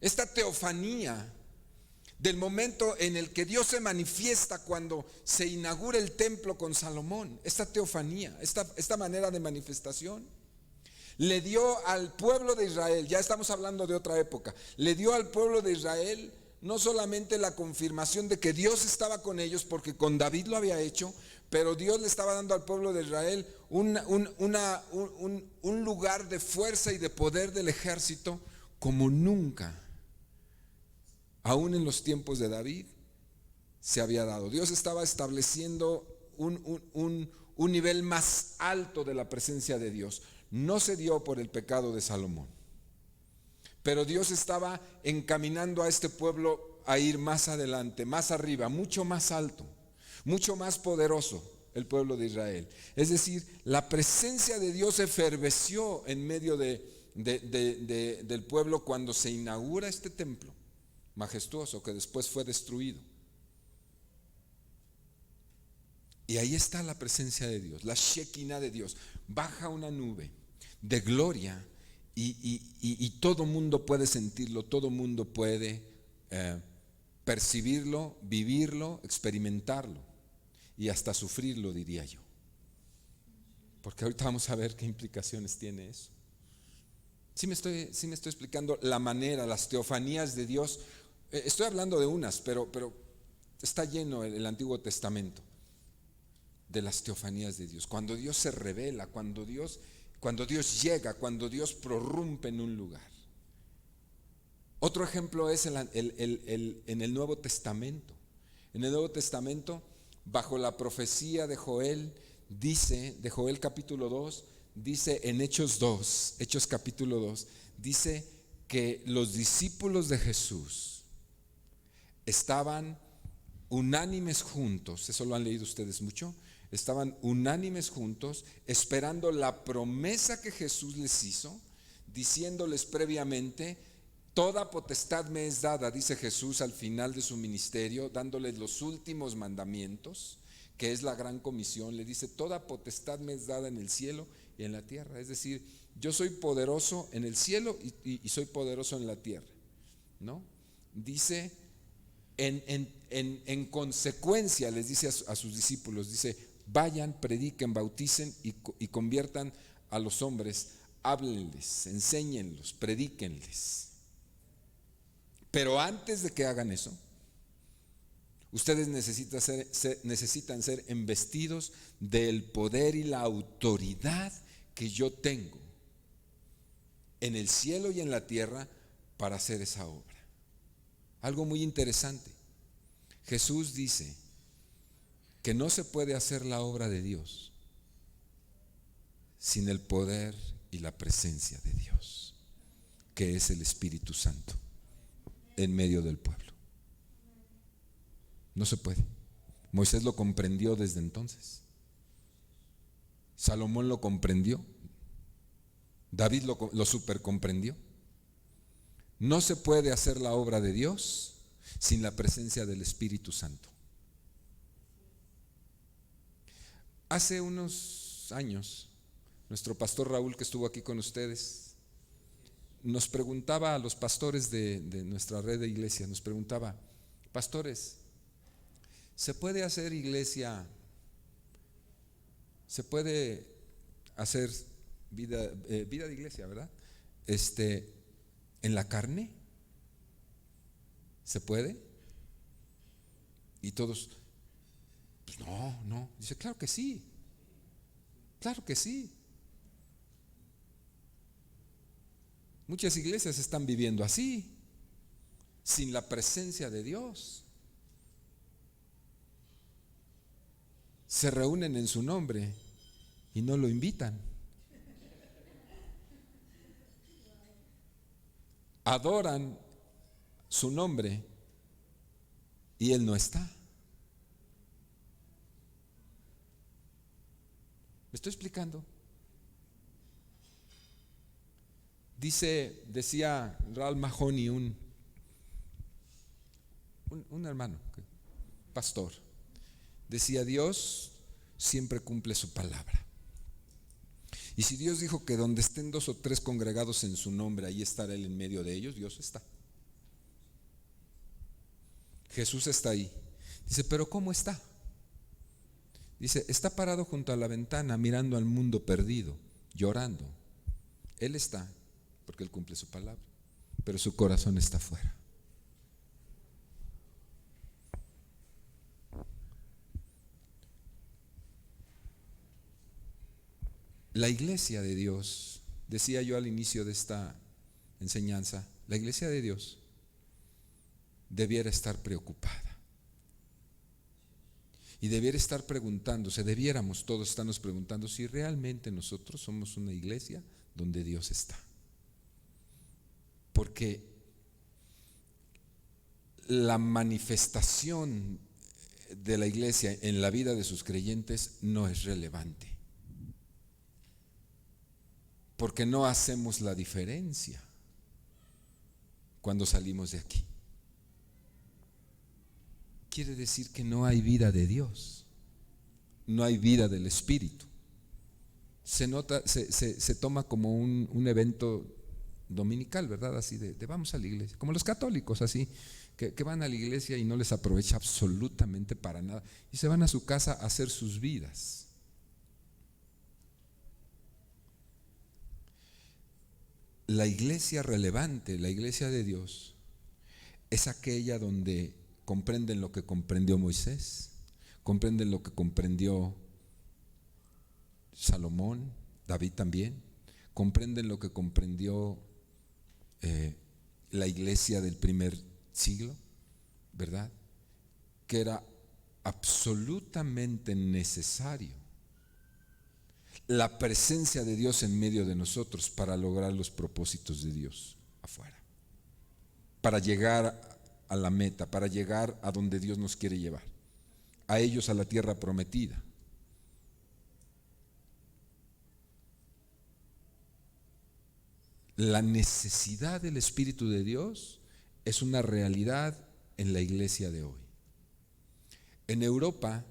Esta teofanía del momento en el que Dios se manifiesta cuando se inaugura el templo con Salomón, esta teofanía, esta manera de manifestación, le dio al pueblo de Israel, ya estamos hablando de otra época, le dio al pueblo de Israel no solamente la confirmación de que Dios estaba con ellos, porque con David lo había hecho, pero Dios le estaba dando al pueblo de Israel un lugar de fuerza y de poder del ejército como nunca, aún en los tiempos de David, se había dado. Dios estaba estableciendo un nivel más alto de la presencia de Dios. No se dio por el pecado de Salomón, pero Dios estaba encaminando a este pueblo a ir más adelante, más arriba, mucho más alto, mucho más poderoso, el pueblo de Israel. Es decir, la presencia de Dios eferveció en medio del pueblo cuando se inaugura este templo majestuoso que después fue destruido. Y ahí está la presencia de Dios, la Shekinah de Dios. Baja una nube de gloria y todo mundo puede sentirlo, todo mundo puede percibirlo, vivirlo, experimentarlo y hasta sufrirlo, diría yo. Porque ahorita vamos a ver qué implicaciones tiene eso. Sí me estoy explicando la manera, las teofanías de Dios. Estoy hablando de unas, pero está lleno el Antiguo Testamento de las teofanías de Dios. Cuando Dios se revela, cuando Dios llega, cuando Dios prorrumpe en un lugar. Otro ejemplo es en el Nuevo Testamento. En el Nuevo Testamento, bajo la profecía de Joel, dice, de Joel capítulo 2, dice en Hechos capítulo 2, dice que los discípulos de Jesús estaban unánimes juntos, eso lo han leído ustedes mucho, estaban unánimes juntos esperando la promesa que Jesús les hizo, diciéndoles previamente: toda potestad me es dada, dice Jesús al final de su ministerio, dándoles los últimos mandamientos, que es la gran comisión. Le dice: toda potestad me es dada en el cielo y en la tierra. Es decir, yo soy poderoso en el cielo y soy poderoso en la tierra, ¿no? Dice En consecuencia les dice a sus discípulos, dice, vayan, prediquen, bauticen y conviertan a los hombres, háblenles, enséñenlos, predíquenles. Pero antes de que hagan eso, ustedes necesitan ser embestidos del poder y la autoridad que yo tengo en el cielo y en la tierra para hacer esa obra. Algo muy interesante. Jesús dice que no se puede hacer la obra de Dios sin el poder y la presencia de Dios, que es el Espíritu Santo en medio del pueblo. No se puede. Moisés lo comprendió desde entonces. Salomón lo comprendió. David lo supercomprendió. No se puede hacer la obra de Dios sin la presencia del Espíritu Santo. Hace unos años, nuestro pastor Raúl, que estuvo aquí con ustedes, nos preguntaba a los pastores de nuestra red de iglesia, nos preguntaba, pastores, ¿se puede hacer iglesia? ¿Se puede hacer vida de iglesia, verdad? ¿En la carne? ¿Se puede? Y todos, pues no. Dice, claro que sí. Claro que sí. Muchas iglesias están viviendo así, sin la presencia de Dios. Se reúnen en su nombre y no lo invitan. Adoran su nombre y Él no está. ¿Me estoy explicando? Decía Ralph Mahoney, un hermano, pastor, decía, Dios siempre cumple su palabra. Y si Dios dijo que donde estén 2 o 3 congregados en su nombre, ahí estará Él en medio de ellos, Dios está. Jesús está ahí. Dice, ¿pero cómo está? Dice, está parado junto a la ventana mirando al mundo perdido, llorando. Él está, porque Él cumple su palabra, pero su corazón está afuera. La iglesia de Dios, decía yo al inicio de esta enseñanza, la iglesia de Dios debiera estar preocupada y debiera estar preguntándose, debiéramos todos estarnos preguntando si realmente nosotros somos una iglesia donde Dios está. Porque la manifestación de la iglesia en la vida de sus creyentes no es relevante. Porque no hacemos la diferencia cuando salimos de aquí. Quiere decir que no hay vida de Dios, no hay vida del Espíritu. Se toma como un evento dominical, ¿verdad? Así de vamos a la iglesia, como los católicos, así, que van a la iglesia y no les aprovecha absolutamente para nada, y se van a su casa a hacer sus vidas. La iglesia relevante, la iglesia de Dios, es aquella donde comprenden lo que comprendió Moisés, comprenden lo que comprendió Salomón, David también, comprenden lo que comprendió la iglesia del primer siglo, ¿verdad? Que era absolutamente necesario la presencia de Dios en medio de nosotros para lograr los propósitos de Dios afuera, para llegar a la meta, para llegar a donde Dios nos quiere llevar, a ellos a la tierra prometida. La necesidad del Espíritu de Dios es una realidad en la iglesia de hoy. En Europa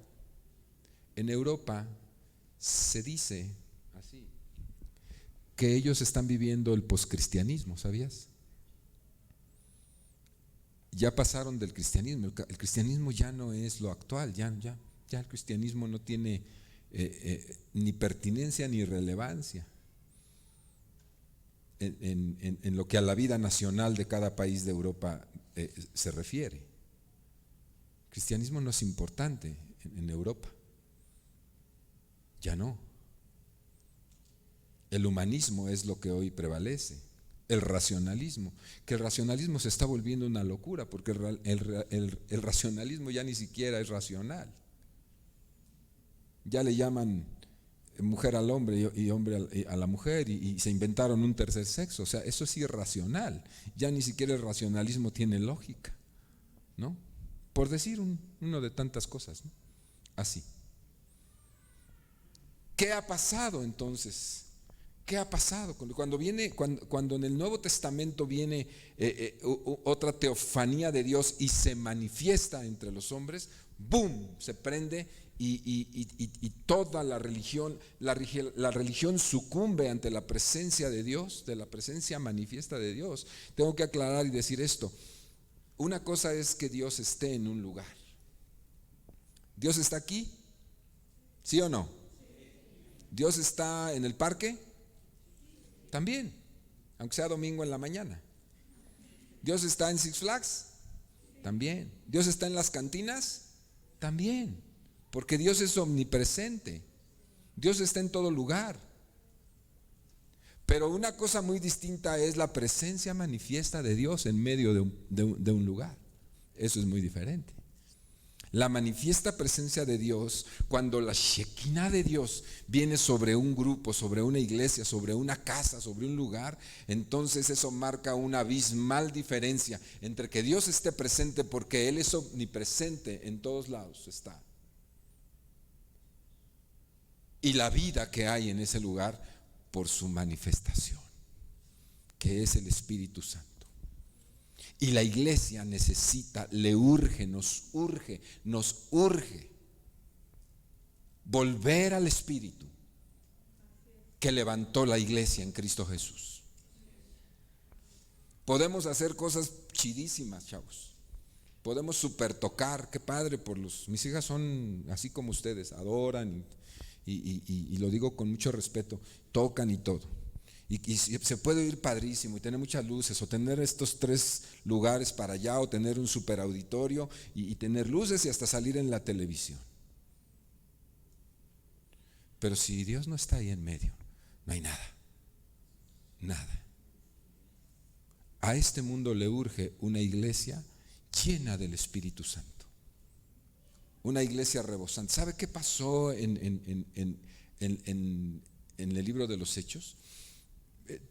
se dice así que ellos están viviendo el poscristianismo, ¿sabías? ya pasaron del cristianismo. El cristianismo ya no es lo actual, ya el cristianismo no tiene ni pertinencia ni relevancia en lo que a la vida nacional de cada país de Europa se refiere. El cristianismo no es importante en Europa, ya no. El humanismo es lo que hoy prevalece, el racionalismo, que el racionalismo se está volviendo una locura, porque el racionalismo ya ni siquiera es racional. Ya le llaman mujer al hombre y hombre a la mujer, y se inventaron un tercer sexo. O sea, eso es irracional. Ya ni siquiera el racionalismo tiene lógica, ¿no? Por decir uno de tantas cosas, ¿no? Así. ¿Qué ha pasado entonces? ¿Qué ha pasado? Cuando en el Nuevo Testamento viene otra teofanía de Dios y se manifiesta entre los hombres, ¡boom!, se prende y toda la religión sucumbe ante la presencia de Dios, de la presencia manifiesta de Dios. Tengo que aclarar y decir esto. Una cosa es que Dios esté en un lugar. ¿Dios está aquí? ¿Sí o no? ¿Dios está en el parque? También, aunque sea domingo en la mañana. ¿Dios está en Six Flags? También. ¿Dios está en las cantinas? También, porque Dios es omnipresente. Dios está en todo lugar. Pero una cosa muy distinta es la presencia manifiesta de Dios en medio de un lugar. Eso es muy diferente. La manifiesta presencia de Dios, cuando la Shekinah de Dios viene sobre un grupo, sobre una iglesia, sobre una casa, sobre un lugar, entonces eso marca una abismal diferencia entre que Dios esté presente, porque Él es omnipresente, en todos lados está, y la vida que hay en ese lugar por su manifestación, que es el Espíritu Santo. Y la iglesia necesita, le urge, nos urge volver al Espíritu que levantó la iglesia en Cristo Jesús. Podemos hacer cosas chidísimas, chavos. Podemos super tocar, qué padre, mis hijas son así como ustedes, adoran y lo digo con mucho respeto, tocan y todo. Y se puede ir padrísimo y tener muchas luces, o tener estos 3 lugares para allá, o tener un super auditorio y tener luces y hasta salir en la televisión. Pero si Dios no está ahí en medio, no hay nada. A este mundo le urge una iglesia llena del Espíritu Santo, una iglesia rebosante. ¿Sabe qué pasó en el libro de los Hechos?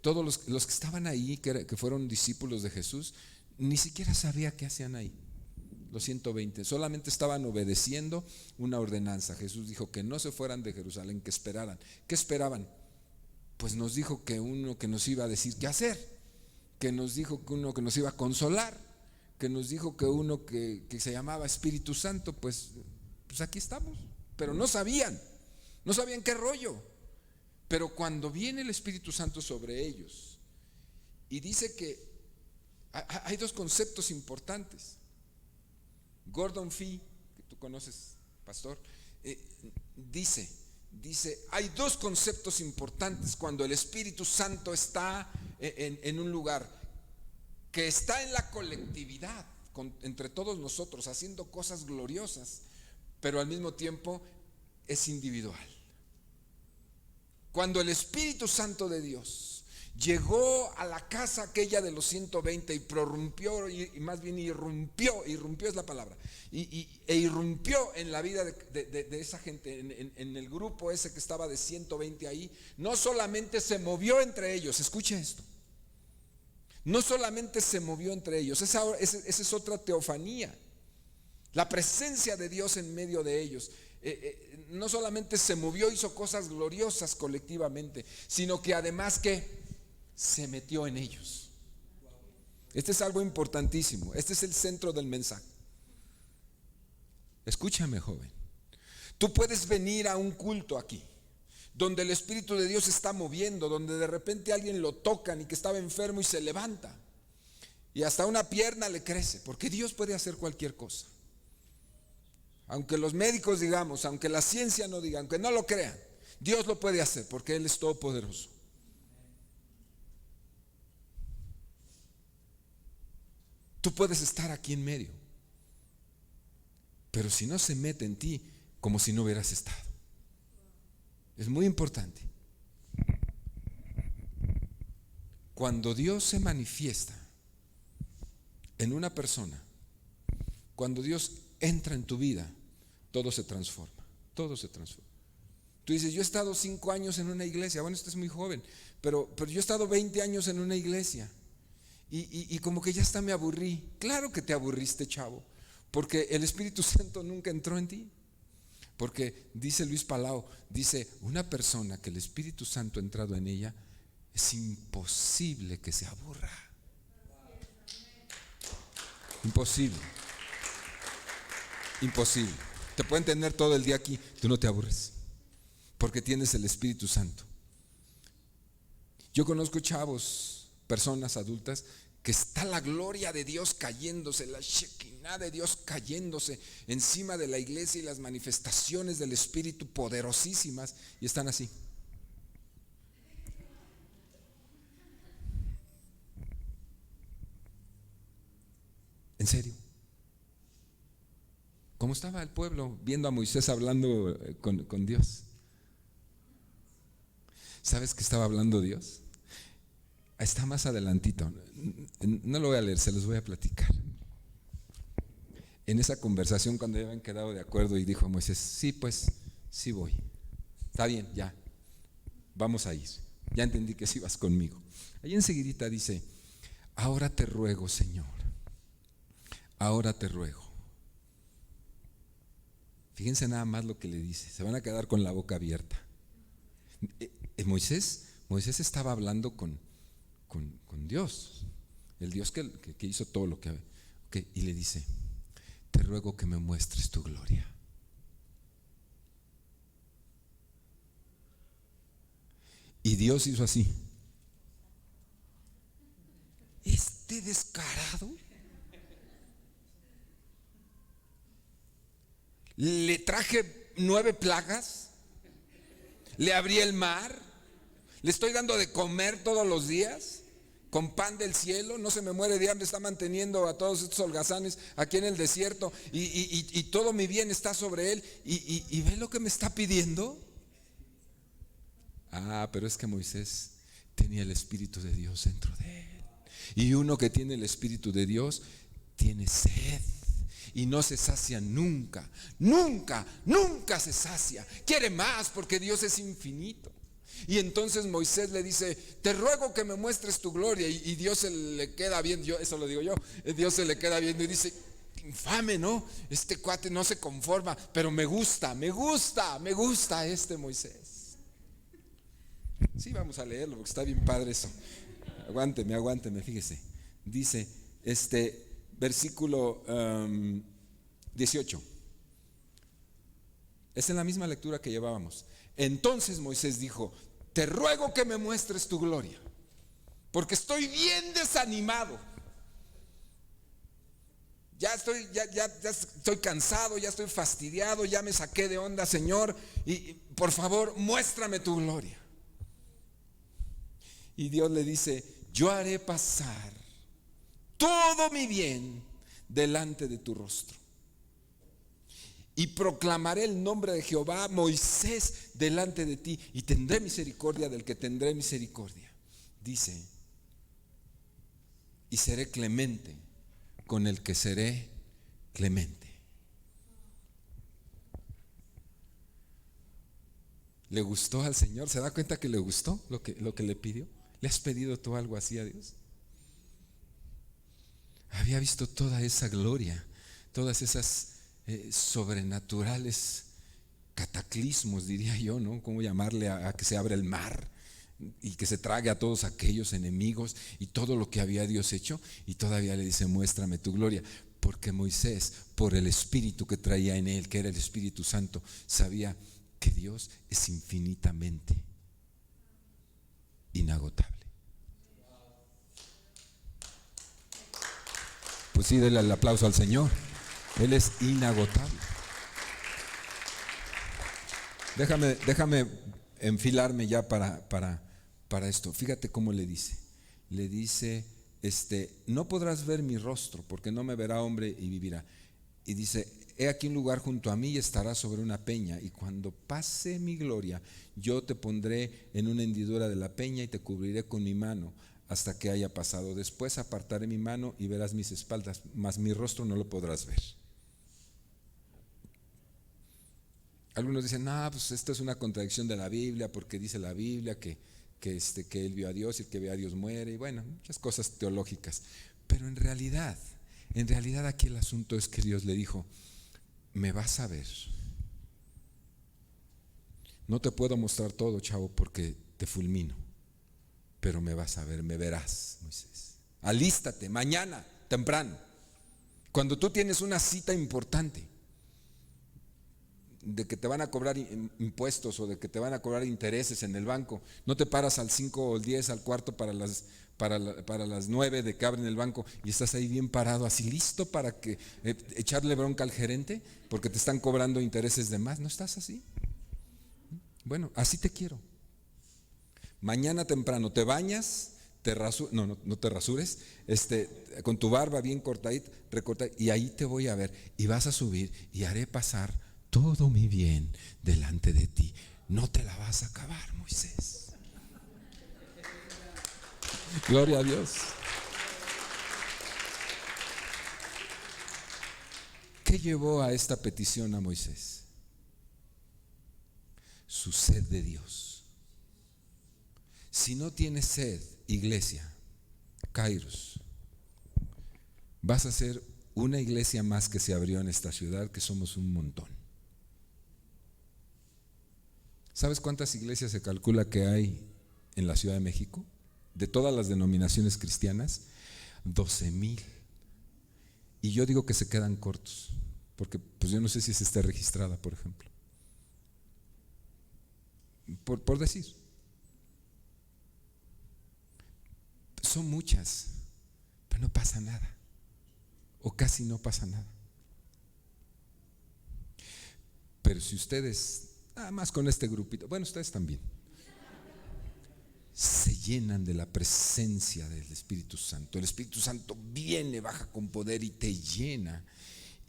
Todos los que estaban ahí, que fueron discípulos de Jesús, ni siquiera sabía qué hacían ahí. Los 120, solamente estaban obedeciendo una ordenanza. Jesús dijo que no se fueran de Jerusalén, que esperaran. ¿Qué esperaban? Pues nos dijo que uno que nos iba a decir qué hacer, que nos dijo que uno que nos iba a consolar, que nos dijo que uno que se llamaba Espíritu Santo. Pues aquí estamos. Pero no sabían qué rollo. Pero cuando viene el Espíritu Santo sobre ellos, y dice que hay 2 conceptos importantes. Gordon Fee, que tú conoces, pastor, dice, hay 2 conceptos importantes cuando el Espíritu Santo está en un lugar, que está en la colectividad, entre todos nosotros, haciendo cosas gloriosas, pero al mismo tiempo es individual. Cuando el Espíritu Santo de Dios llegó a la casa aquella de los 120 y prorrumpió, y más bien irrumpió es la palabra, e irrumpió en la vida de esa gente, en el grupo ese que estaba de 120 ahí, no solamente se movió entre ellos, escuche esto, no solamente se movió entre ellos, esa es otra teofanía, la presencia de Dios en medio de ellos. No solamente se movió, hizo cosas gloriosas colectivamente, sino que además que se metió en ellos. Este es algo importantísimo. Este es el centro del mensaje. Escúchame, joven. Tú puedes venir a un culto aquí, donde el Espíritu de Dios está moviendo, donde de repente alguien lo tocan y que estaba enfermo y se levanta. Y hasta una pierna le crece, porque Dios puede hacer cualquier cosa. Aunque los médicos digamos, aunque la ciencia no diga, aunque no lo crean, Dios lo puede hacer porque Él es todopoderoso. Tú puedes estar aquí en medio, pero si no se mete en ti, como si no hubieras estado. Es muy importante. Cuando Dios se manifiesta en una persona, cuando Dios entra en tu vida, todo se transforma, todo se transforma. Tú dices, yo he estado 5 años en una iglesia. Bueno, usted es muy joven, pero yo he estado 20 años en una iglesia y como que ya hasta me aburrí. Claro que te aburriste, chavo, porque el Espíritu Santo nunca entró en ti. Porque dice Luis Palau, dice, una persona que el Espíritu Santo ha entrado en ella, es imposible que se aburra. Imposible. Imposible. Te pueden tener todo el día aquí, tú no te aburres, porque tienes el Espíritu Santo. Yo conozco chavos, personas adultas, que está la gloria de Dios cayéndose, la Shekinah de Dios cayéndose encima de la iglesia y las manifestaciones del Espíritu poderosísimas, y están así. ¿En serio? ¿Cómo estaba el pueblo viendo a Moisés hablando con Dios? ¿Sabes qué estaba hablando Dios? Está más adelantito. No lo voy a leer, se los voy a platicar. En esa conversación, cuando ya habían quedado de acuerdo, y dijo a Moisés, sí, pues, sí voy. Está bien, ya, vamos a ir. Ya entendí que sí vas conmigo. Ahí enseguidita dice, ahora te ruego, Señor, ahora te ruego. Fíjense nada más lo que le dice, se van a quedar con la boca abierta. Moisés estaba hablando con Dios, el Dios que hizo todo lo que y le dice, te ruego que me muestres tu gloria. Y Dios hizo así. Este descarado le traje 9 plagas, le abrí el mar, le estoy dando de comer todos los días con pan del cielo, no se me muere de hambre, está manteniendo a todos estos holgazanes aquí en el desierto y todo mi bien está sobre él y ve lo que me está pidiendo. Pero es que Moisés tenía el Espíritu de Dios dentro de él, y uno que tiene el Espíritu de Dios tiene sed y no se sacia nunca, nunca, nunca se sacia, quiere más porque Dios es infinito. Y entonces Moisés le dice, te ruego que me muestres tu gloria, y Dios se le queda viendo, eso lo digo yo, Dios se le queda viendo y dice, infame, ¿no? Este cuate no se conforma, pero me gusta este Moisés. Sí, vamos a leerlo porque está bien padre eso. Aguánteme, fíjese. Dice, versículo 18. Es en la misma lectura que llevábamos. Entonces Moisés dijo, te ruego que me muestres tu gloria, porque estoy bien desanimado. Ya estoy cansado, ya estoy fastidiado, ya me saqué de onda, Señor, y por favor, muéstrame tu gloria. Y Dios le dice, yo haré pasar todo mi bien delante de tu rostro, y proclamaré el nombre de Jehová, Moisés, delante de ti, y tendré misericordia del que tendré misericordia. Dice, y seré clemente con el que seré clemente. ¿Le gustó al Señor? ¿Se da cuenta que le gustó lo que le pidió? ¿Le has pedido tú algo así a Dios? Había visto toda esa gloria, todas esas sobrenaturales cataclismos, diría yo, ¿no? ¿Cómo llamarle a que se abra el mar y que se trague a todos aquellos enemigos y todo lo que había Dios hecho? Y todavía le dice, muéstrame tu gloria, porque Moisés, por el espíritu que traía en él, que era el Espíritu Santo, sabía que Dios es infinitamente inagotable. pues sí, denle el aplauso al Señor. Él es inagotable. Déjame enfilarme ya para esto. Fíjate cómo le dice. Le dice, no podrás ver mi rostro, porque no me verá hombre y vivirá. Y dice, he aquí un lugar junto a mí y estarás sobre una peña, y cuando pase mi gloria, yo te pondré en una hendidura de la peña y te cubriré con mi mano hasta que haya pasado. Después apartaré mi mano y verás mis espaldas, mas mi rostro no lo podrás ver. Algunos dicen, pues esto es una contradicción de la Biblia, porque dice la Biblia que él vio a Dios y el que ve a Dios muere, y bueno, muchas cosas teológicas. Pero en realidad aquí el asunto es que Dios le dijo, me vas a ver. No te puedo mostrar todo, chavo, porque te fulmino, pero me vas a ver, me verás, Moisés. Alístate, mañana, temprano, cuando tú tienes una cita importante, de que te van a cobrar impuestos o de que te van a cobrar intereses en el banco, no te paras al 5 o al 10, al cuarto para las 9 de que abren el banco y estás ahí bien parado, así listo para que echarle bronca al gerente porque te están cobrando intereses de más. ¿No estás así? Bueno, así te quiero. Mañana temprano te bañas, no te rasures, con tu barba bien cortadita, recortadita, y ahí te voy a ver y vas a subir y haré pasar todo mi bien delante de ti. No te la vas a acabar, Moisés. Gloria a Dios. ¿Qué llevó a esta petición a Moisés? Su sed de Dios. Si no tienes sed, iglesia, Kairos, vas a ser una iglesia más que se abrió en esta ciudad, que somos un montón. ¿Sabes cuántas iglesias se calcula que hay en la Ciudad de México? De todas las denominaciones cristianas, 12,000. Y yo digo que se quedan cortos, porque pues yo no sé si se está registrada, por ejemplo. Por decir. Son muchas, pero no pasa nada, o casi no pasa nada. Pero si ustedes, nada más con este grupito, bueno, ustedes también, se llenan de la presencia del Espíritu Santo, el Espíritu Santo viene, baja con poder y te llena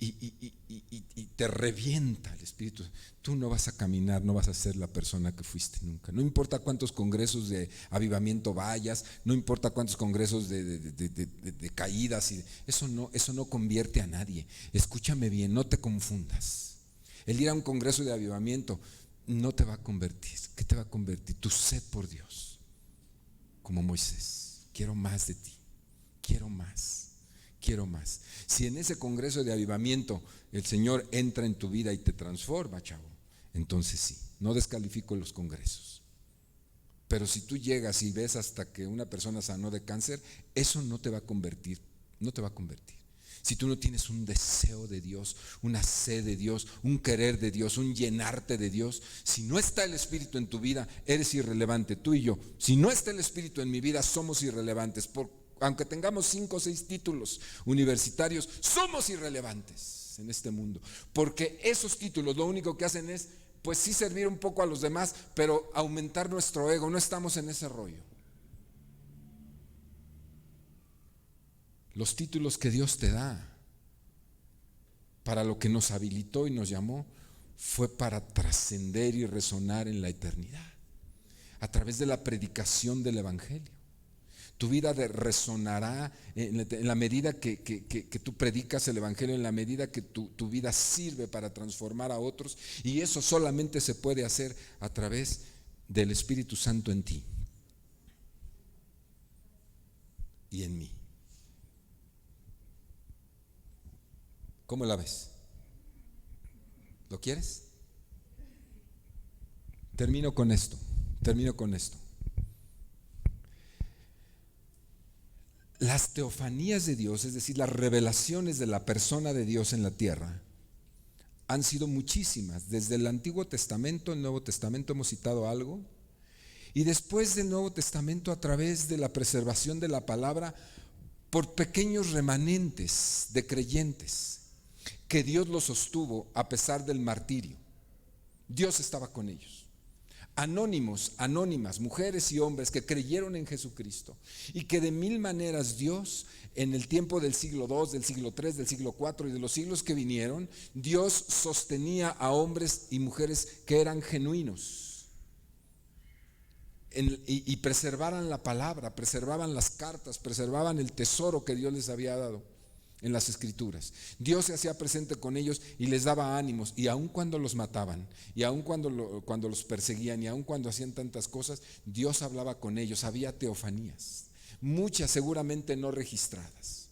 y te revienta el Espíritu. Tú no vas a caminar, no vas a ser la persona que fuiste nunca. No importa cuántos congresos de avivamiento vayas, no importa cuántos congresos de caídas, eso no convierte a nadie. Escúchame bien, no te confundas. El ir a un congreso de avivamiento no te va a convertir. ¿Qué te va a convertir? Tu sed por Dios, como Moisés. Quiero más de ti, quiero más. Si en ese congreso de avivamiento el Señor entra en tu vida y te transforma, chavo, entonces sí, no descalifico los congresos. Pero si tú llegas y ves hasta que una persona sanó de cáncer, eso no te va a convertir, no te va a convertir. Si tú no tienes un deseo de Dios, una sed de Dios, un querer de Dios, un llenarte de Dios, si no está el Espíritu en tu vida, eres irrelevante. Tú y yo, si no está el Espíritu en mi vida, somos irrelevantes. Aunque tengamos 5 o 6 títulos universitarios, somos irrelevantes en este mundo. Porque esos títulos lo único que hacen es, pues sí, servir un poco a los demás, pero aumentar nuestro ego. No estamos en ese rollo. Los títulos que Dios te da para lo que nos habilitó y nos llamó fue para trascender y resonar en la eternidad a través de la predicación del Evangelio. Tu vida resonará en la medida que tú predicas el Evangelio, en la medida que tu vida sirve para transformar a otros, y eso solamente se puede hacer a través del Espíritu Santo en ti y en mí. ¿Cómo la ves? ¿Lo quieres? Termino con esto. Las teofanías de Dios, es decir, las revelaciones de la persona de Dios en la tierra, han sido muchísimas. Desde el Antiguo Testamento, el Nuevo Testamento hemos citado algo, y después del Nuevo Testamento, a través de la preservación de la palabra, por pequeños remanentes de creyentes que Dios los sostuvo a pesar del martirio. Dios estaba con ellos. Anónimos, anónimas, mujeres y hombres que creyeron en Jesucristo y que de mil maneras Dios, en el tiempo del siglo II, del siglo III, del siglo IV y de los siglos que vinieron, Dios sostenía a hombres y mujeres que eran genuinos y preservaran la palabra, preservaban las cartas, preservaban el tesoro que Dios les había dado en las Escrituras. Dios se hacía presente con ellos y les daba ánimos, y aun cuando los mataban, y aun cuando los perseguían, y aun cuando hacían tantas cosas, Dios hablaba con ellos. Había teofanías, muchas seguramente no registradas.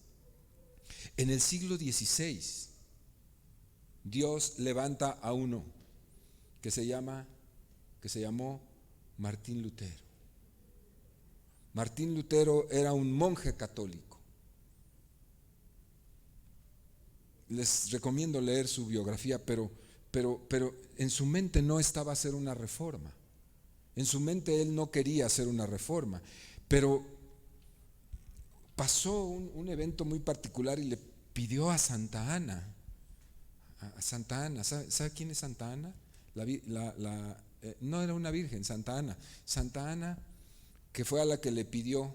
En el siglo XVI Dios levanta a uno que se llamó Martín Lutero. Martín Lutero era un monje católico. Les recomiendo leer su biografía, pero en su mente no estaba hacer una reforma. En su mente él no quería hacer una reforma, pero pasó un evento muy particular y le pidió a Santa Ana. ¿Sabe quién es Santa Ana? No era una virgen, Santa Ana. Santa Ana, que fue a la que le pidió.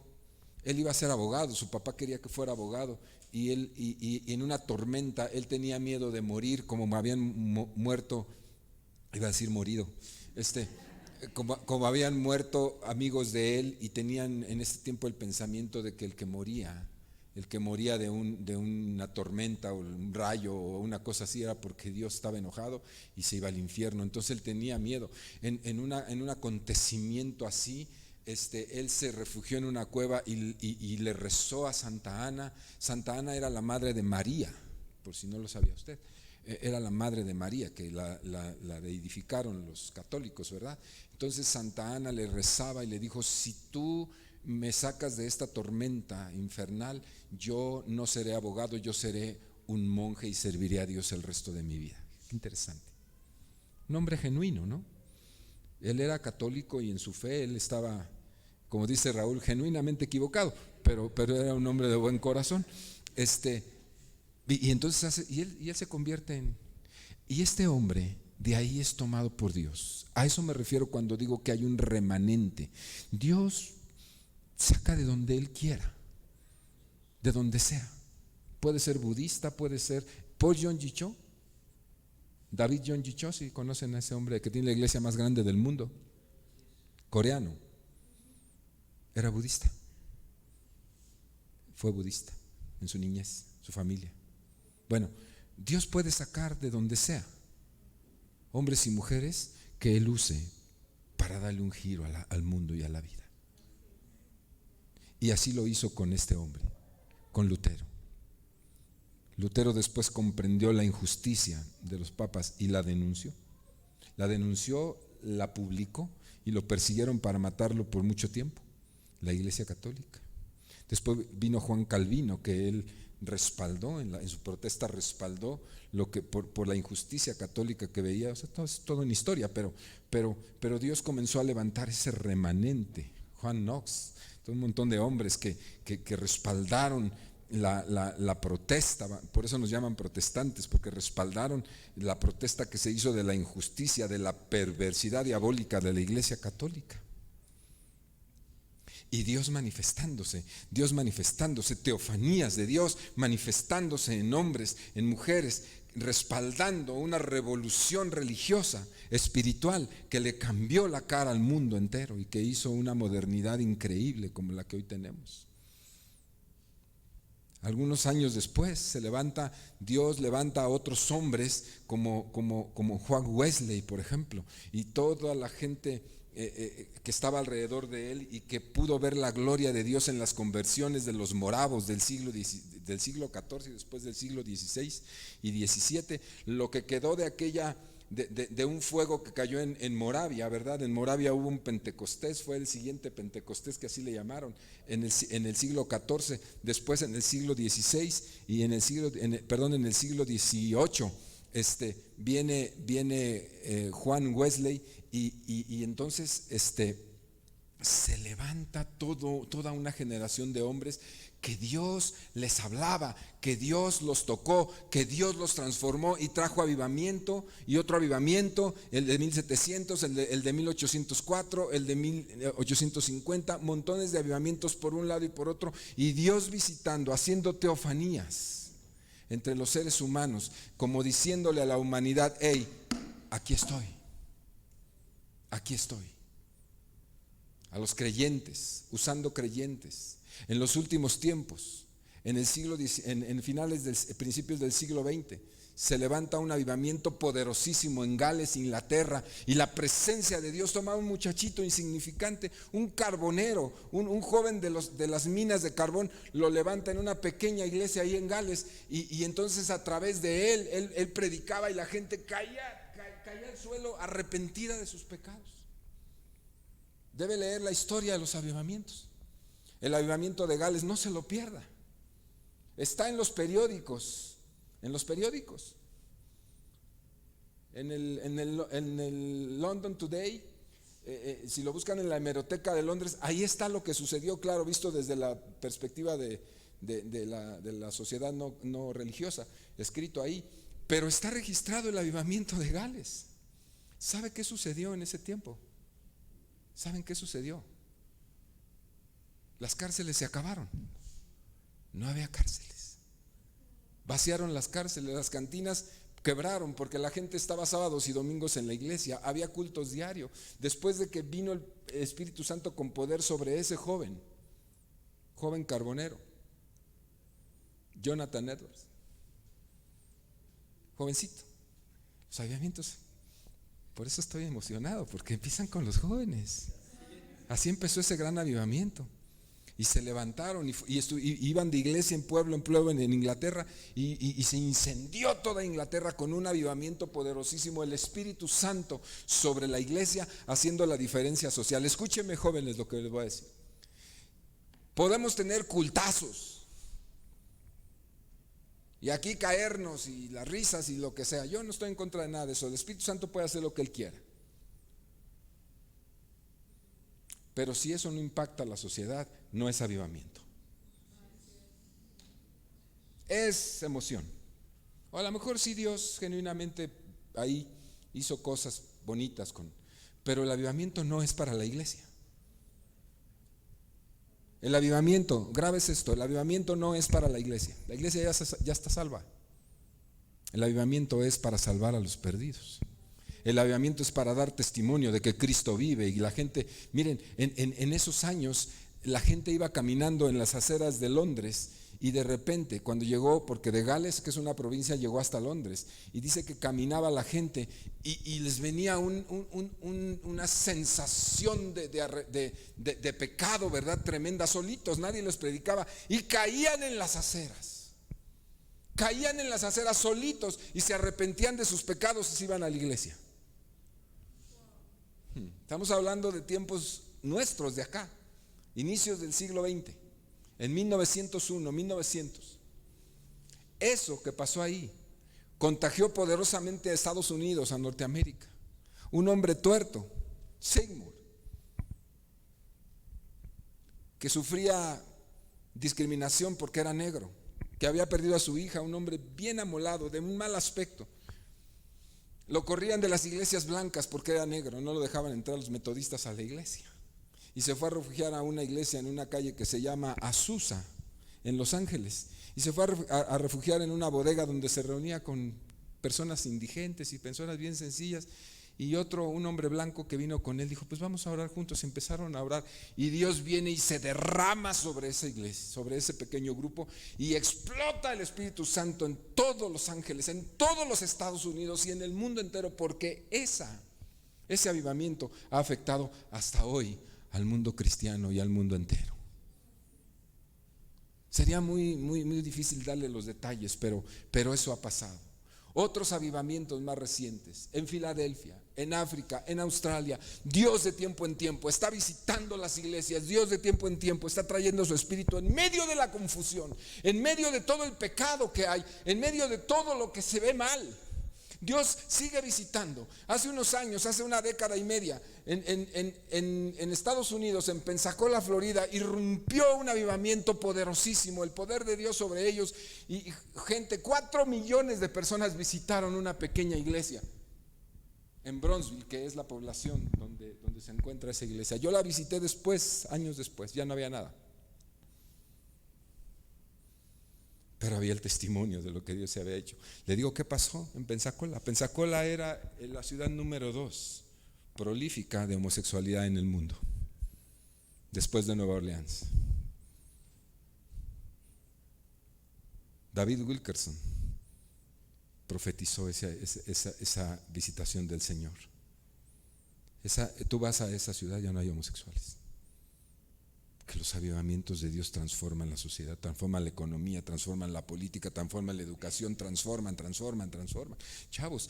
Él iba a ser abogado, su papá quería que fuera abogado, y en una tormenta él tenía miedo de morir, como habían muerto, iba a decir morido, como habían muerto amigos de él, y tenían en ese tiempo el pensamiento de que el que moría de una tormenta o un rayo o una cosa así era porque Dios estaba enojado y se iba al infierno. Entonces él tenía miedo. En un acontecimiento así, él se refugió en una cueva y le rezó a Santa Ana. Santa Ana era la madre de María, por si no lo sabía usted. Era la madre de María, que la deidentificaron los católicos, ¿verdad? Entonces Santa Ana le rezaba y le dijo: si tú me sacas de esta tormenta infernal, yo no seré abogado, yo seré un monje y serviré a Dios el resto de mi vida. Qué interesante. Un hombre genuino, ¿no? Él era católico y en su fe él estaba, como dice Raúl, genuinamente equivocado, pero era un hombre de buen corazón. Y entonces él se convierte y este hombre de ahí es tomado por Dios. A eso me refiero cuando digo que hay un remanente. Dios saca de donde Él quiera, de donde sea. Puede ser budista, puede ser Paul Yonggi Cho, David Yonggi Cho, si conocen a ese hombre que tiene la iglesia más grande del mundo, coreano, era budista, fue budista en su niñez, su familia. Bueno, Dios puede sacar de donde sea hombres y mujeres que Él use para darle un giro al mundo y a la vida. Y así lo hizo con este hombre, con Lutero. Lutero después comprendió la injusticia de los papas y la denunció. La publicó y lo persiguieron para matarlo por mucho tiempo, la Iglesia Católica. Después vino Juan Calvino, que él respaldó, en su protesta respaldó lo que por la injusticia católica que veía. O sea, es todo en historia, pero Dios comenzó a levantar ese remanente. Juan Knox, todo un montón de hombres que respaldaron la protesta. Por eso nos llaman protestantes, porque respaldaron la protesta que se hizo de la injusticia, de la perversidad diabólica de la Iglesia Católica. Y Dios manifestándose, teofanías de Dios manifestándose en hombres, en mujeres, respaldando una revolución religiosa, espiritual, que le cambió la cara al mundo entero y que hizo una modernidad increíble como la que hoy tenemos. Algunos años después Dios levanta a otros hombres como Juan Wesley, por ejemplo, y toda la gente que estaba alrededor de él y que pudo ver la gloria de Dios en las conversiones de los moravos del siglo XIV y después del siglo XVI y XVII, lo que quedó de aquella de un fuego que cayó en Moravia, ¿verdad? En Moravia hubo un Pentecostés, fue el siguiente Pentecostés, que así le llamaron, en el siglo XIV, después en el siglo XVI y en el siglo XVIII, viene Juan Wesley y entonces se levanta toda una generación de hombres que Dios les hablaba, que Dios los tocó, que Dios los transformó y trajo avivamiento y otro avivamiento, el de 1700, el de 1804, el de 1850, montones de avivamientos por un lado y por otro, y Dios visitando, haciendo teofanías entre los seres humanos, como diciéndole a la humanidad: hey, aquí estoy, aquí estoy. A los creyentes, usando creyentes. En los últimos tiempos, en principios del siglo XX, se levanta un avivamiento poderosísimo en Gales, Inglaterra, y la presencia de Dios toma a un muchachito insignificante, un carbonero, un joven de las minas de carbón, lo levanta en una pequeña iglesia ahí en Gales, y entonces a través de él predicaba y la gente caía al suelo arrepentida de sus pecados. Debe leer la historia de los avivamientos. El avivamiento de Gales, no se lo pierda. Está en los periódicos. En el London Today, si lo buscan en la hemeroteca de Londres, ahí está lo que sucedió, claro, visto desde la perspectiva de la sociedad no religiosa, escrito ahí. Pero está registrado el avivamiento de Gales. ¿Sabe qué sucedió en ese tiempo? ¿Saben qué sucedió? Las cárceles se acabaron. No había cárceles. Vaciaron las cárceles, las cantinas quebraron porque la gente estaba sábados y domingos en la iglesia. Había cultos diarios. Después de que vino el Espíritu Santo con poder sobre ese joven carbonero, Jonathan Edwards, jovencito. Los avivamientos. Por eso estoy emocionado, porque empiezan con los jóvenes. Así empezó ese gran avivamiento. Y se levantaron y iban de iglesia en pueblo en Inglaterra, y se incendió toda Inglaterra con un avivamiento poderosísimo, el Espíritu Santo sobre la iglesia, haciendo la diferencia social. Escúchenme, jóvenes, lo que les voy a decir. Podemos tener cultazos y aquí caernos y las risas y lo que sea. Yo no estoy en contra de nada de eso. El Espíritu Santo puede hacer lo que Él quiera. Pero si eso no impacta a la sociedad, no es avivamiento. Es emoción. O a lo mejor sí Dios genuinamente ahí hizo cosas bonitas pero el avivamiento no es para la iglesia. El avivamiento, grabes esto, el avivamiento no es para la iglesia. La iglesia ya está salva. El avivamiento es para salvar a los perdidos. El avivamiento es para dar testimonio de que Cristo vive. Y la gente, miren, en esos años la gente iba caminando en las aceras de Londres, y de repente cuando llegó, porque de Gales, que es una provincia, llegó hasta Londres, y dice que caminaba la gente y les venía una sensación de pecado, ¿verdad? Tremenda, solitos, nadie les predicaba, y caían en las aceras solitos, y se arrepentían de sus pecados y se iban a la iglesia. Estamos hablando de tiempos nuestros de acá, inicios del siglo XX, en 1900. Eso que pasó ahí contagió poderosamente a Estados Unidos, a Norteamérica. Un hombre tuerto, Seymour, que sufría discriminación porque era negro, que había perdido a su hija, un hombre bien amolado, de un mal aspecto. Lo corrían de las iglesias blancas porque era negro, no lo dejaban entrar los metodistas a la iglesia. Y se fue a refugiar a una iglesia en una calle que se llama Azusa, en Los Ángeles. Y se fue a refugiar en una bodega donde se reunía con personas indigentes y personas bien sencillas. Y un hombre blanco que vino con él, dijo: pues vamos a orar juntos. Empezaron a orar, y Dios viene y se derrama sobre esa iglesia, sobre ese pequeño grupo, y explota el Espíritu Santo en todos Los Ángeles, en todos los Estados Unidos y en el mundo entero, porque ese avivamiento ha afectado hasta hoy al mundo cristiano y al mundo entero. Sería muy, muy, muy difícil darle los detalles, pero eso ha pasado. Otros avivamientos más recientes, en Filadelfia, en África, en Australia. Dios de tiempo en tiempo está visitando las iglesias. Dios de tiempo en tiempo está trayendo su Espíritu en medio de la confusión, en medio de todo el pecado que hay, en medio de todo lo que se ve mal. Dios sigue visitando. Hace unos años, hace una década y media, en Estados Unidos, en Pensacola, Florida, irrumpió un avivamiento poderosísimo, el poder de Dios sobre ellos. Y gente, 4 millones de personas visitaron una pequeña iglesia en Bronzeville, que es la población donde se encuentra esa iglesia. Yo la visité después, años después, ya no había nada. Pero había el testimonio de lo que Dios se había hecho. Le digo, ¿qué pasó en Pensacola? Pensacola era la ciudad número 2 prolífica de homosexualidad en el mundo, después de Nueva Orleans. David Wilkerson profetizó esa visitación del Señor. Tú vas a esa ciudad, ya no hay homosexuales. Que los avivamientos de Dios transforman la sociedad, transforman la economía, transforman la política, transforman la educación, transforman. Chavos,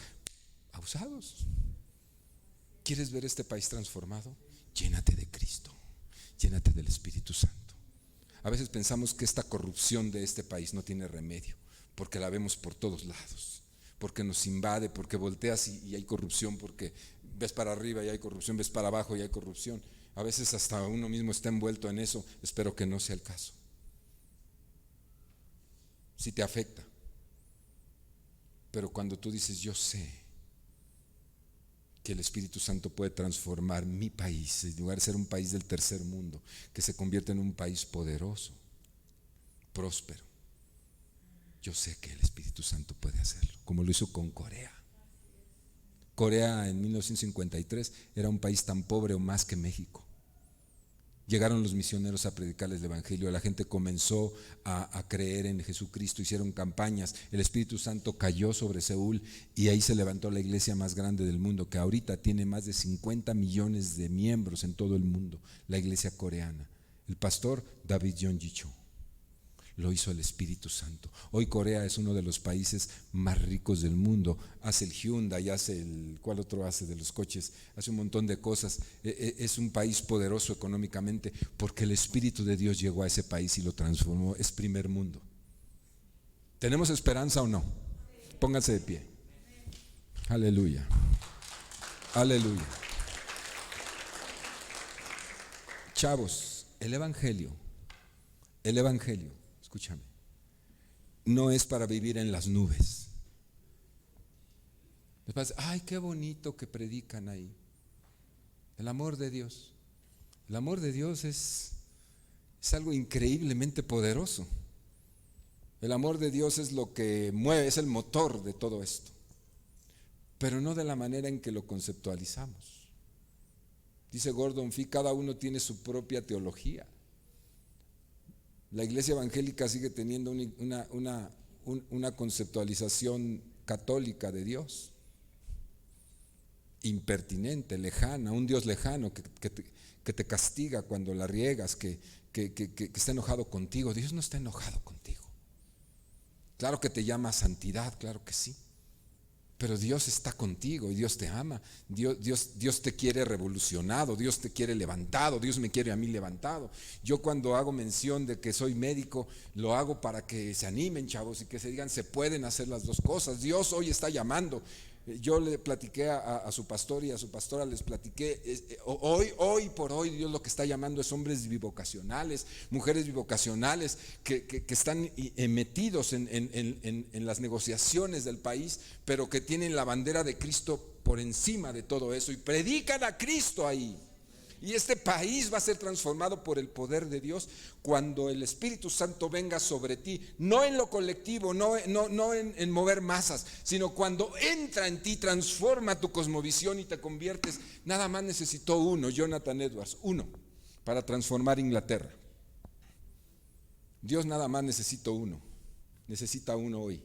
abusados. ¿Quieres ver este país transformado? Llénate de Cristo, llénate del Espíritu Santo. A veces pensamos que esta corrupción de este país no tiene remedio, porque la vemos por todos lados, porque nos invade, porque volteas y hay corrupción, porque ves para arriba y hay corrupción, ves para abajo y hay corrupción. A veces hasta uno mismo está envuelto en eso. Espero que no sea el caso. Sí te afecta, pero cuando tú dices, yo sé que el Espíritu Santo puede transformar mi país, en lugar de ser un país del tercer mundo, que se convierte en un país poderoso, próspero, yo sé que el Espíritu Santo puede hacerlo, como lo hizo con Corea. Corea en 1953 era un país tan pobre o más que México. Llegaron los misioneros a predicarles el evangelio, la gente comenzó a creer en Jesucristo, hicieron campañas, el Espíritu Santo cayó sobre Seúl y ahí se levantó la iglesia más grande del mundo, que ahorita tiene más de 50 millones de miembros en todo el mundo, la iglesia coreana. El pastor David Yonggi Cho. Lo hizo el Espíritu Santo. Hoy Corea es uno de los países más ricos del mundo. Hace el Hyundai, ¿cuál otro hace de los coches? Hace un montón de cosas. Es un país poderoso económicamente porque el Espíritu de Dios llegó a ese país y lo transformó. Es primer mundo. ¿Tenemos esperanza o no? Pónganse de pie. Aleluya. Aleluya. Chavos, el Evangelio, escúchame, no es para vivir en las nubes. Les pasa, ay, qué bonito que predican ahí. El amor de Dios. El amor de Dios es algo increíblemente poderoso. El amor de Dios es lo que mueve, es el motor de todo esto. Pero no de la manera en que lo conceptualizamos. Dice Gordon Fee, cada uno tiene su propia teología. La iglesia evangélica sigue teniendo una conceptualización católica de Dios, impertinente, lejana, un Dios lejano que te castiga cuando la riegas, que está enojado contigo. Dios no está enojado contigo. Claro que te llama a santidad, claro que sí, pero Dios está contigo y Dios te ama. Dios te quiere revolucionado, Dios te quiere levantado, Dios me quiere a mí levantado. Yo cuando hago mención de que soy médico, lo hago para que se animen, chavos, y que se digan, se pueden hacer las dos cosas. Dios hoy está llamando. Yo le platiqué a su pastor y a su pastora, les platiqué, hoy por hoy Dios lo que está llamando es hombres bivocacionales, mujeres bivocacionales que están metidos en las negociaciones del país, pero que tienen la bandera de Cristo por encima de todo eso y predican a Cristo ahí. Y este país va a ser transformado por el poder de Dios cuando el Espíritu Santo venga sobre ti, no en lo colectivo, no en mover masas, sino cuando entra en ti, transforma tu cosmovisión y te conviertes. Nada más necesitó uno, Jonathan Edwards, uno, para transformar Inglaterra. Dios nada más necesita uno hoy.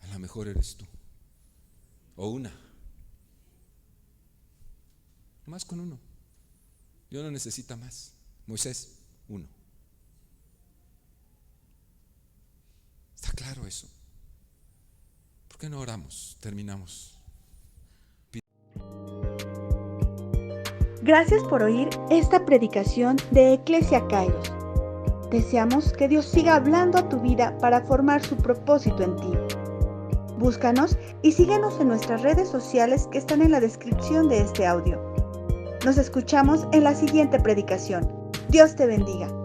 A lo mejor eres tú, o una, más con uno. Dios no necesita más. Moisés, uno. ¿Está claro eso? ¿Por qué no oramos? Terminamos. Gracias por oír esta predicación de Iglesia Kairos. Deseamos que Dios siga hablando a tu vida para formar su propósito en ti. Búscanos y síguenos en nuestras redes sociales que están en la descripción de este audio. Nos escuchamos en la siguiente predicación. Dios te bendiga.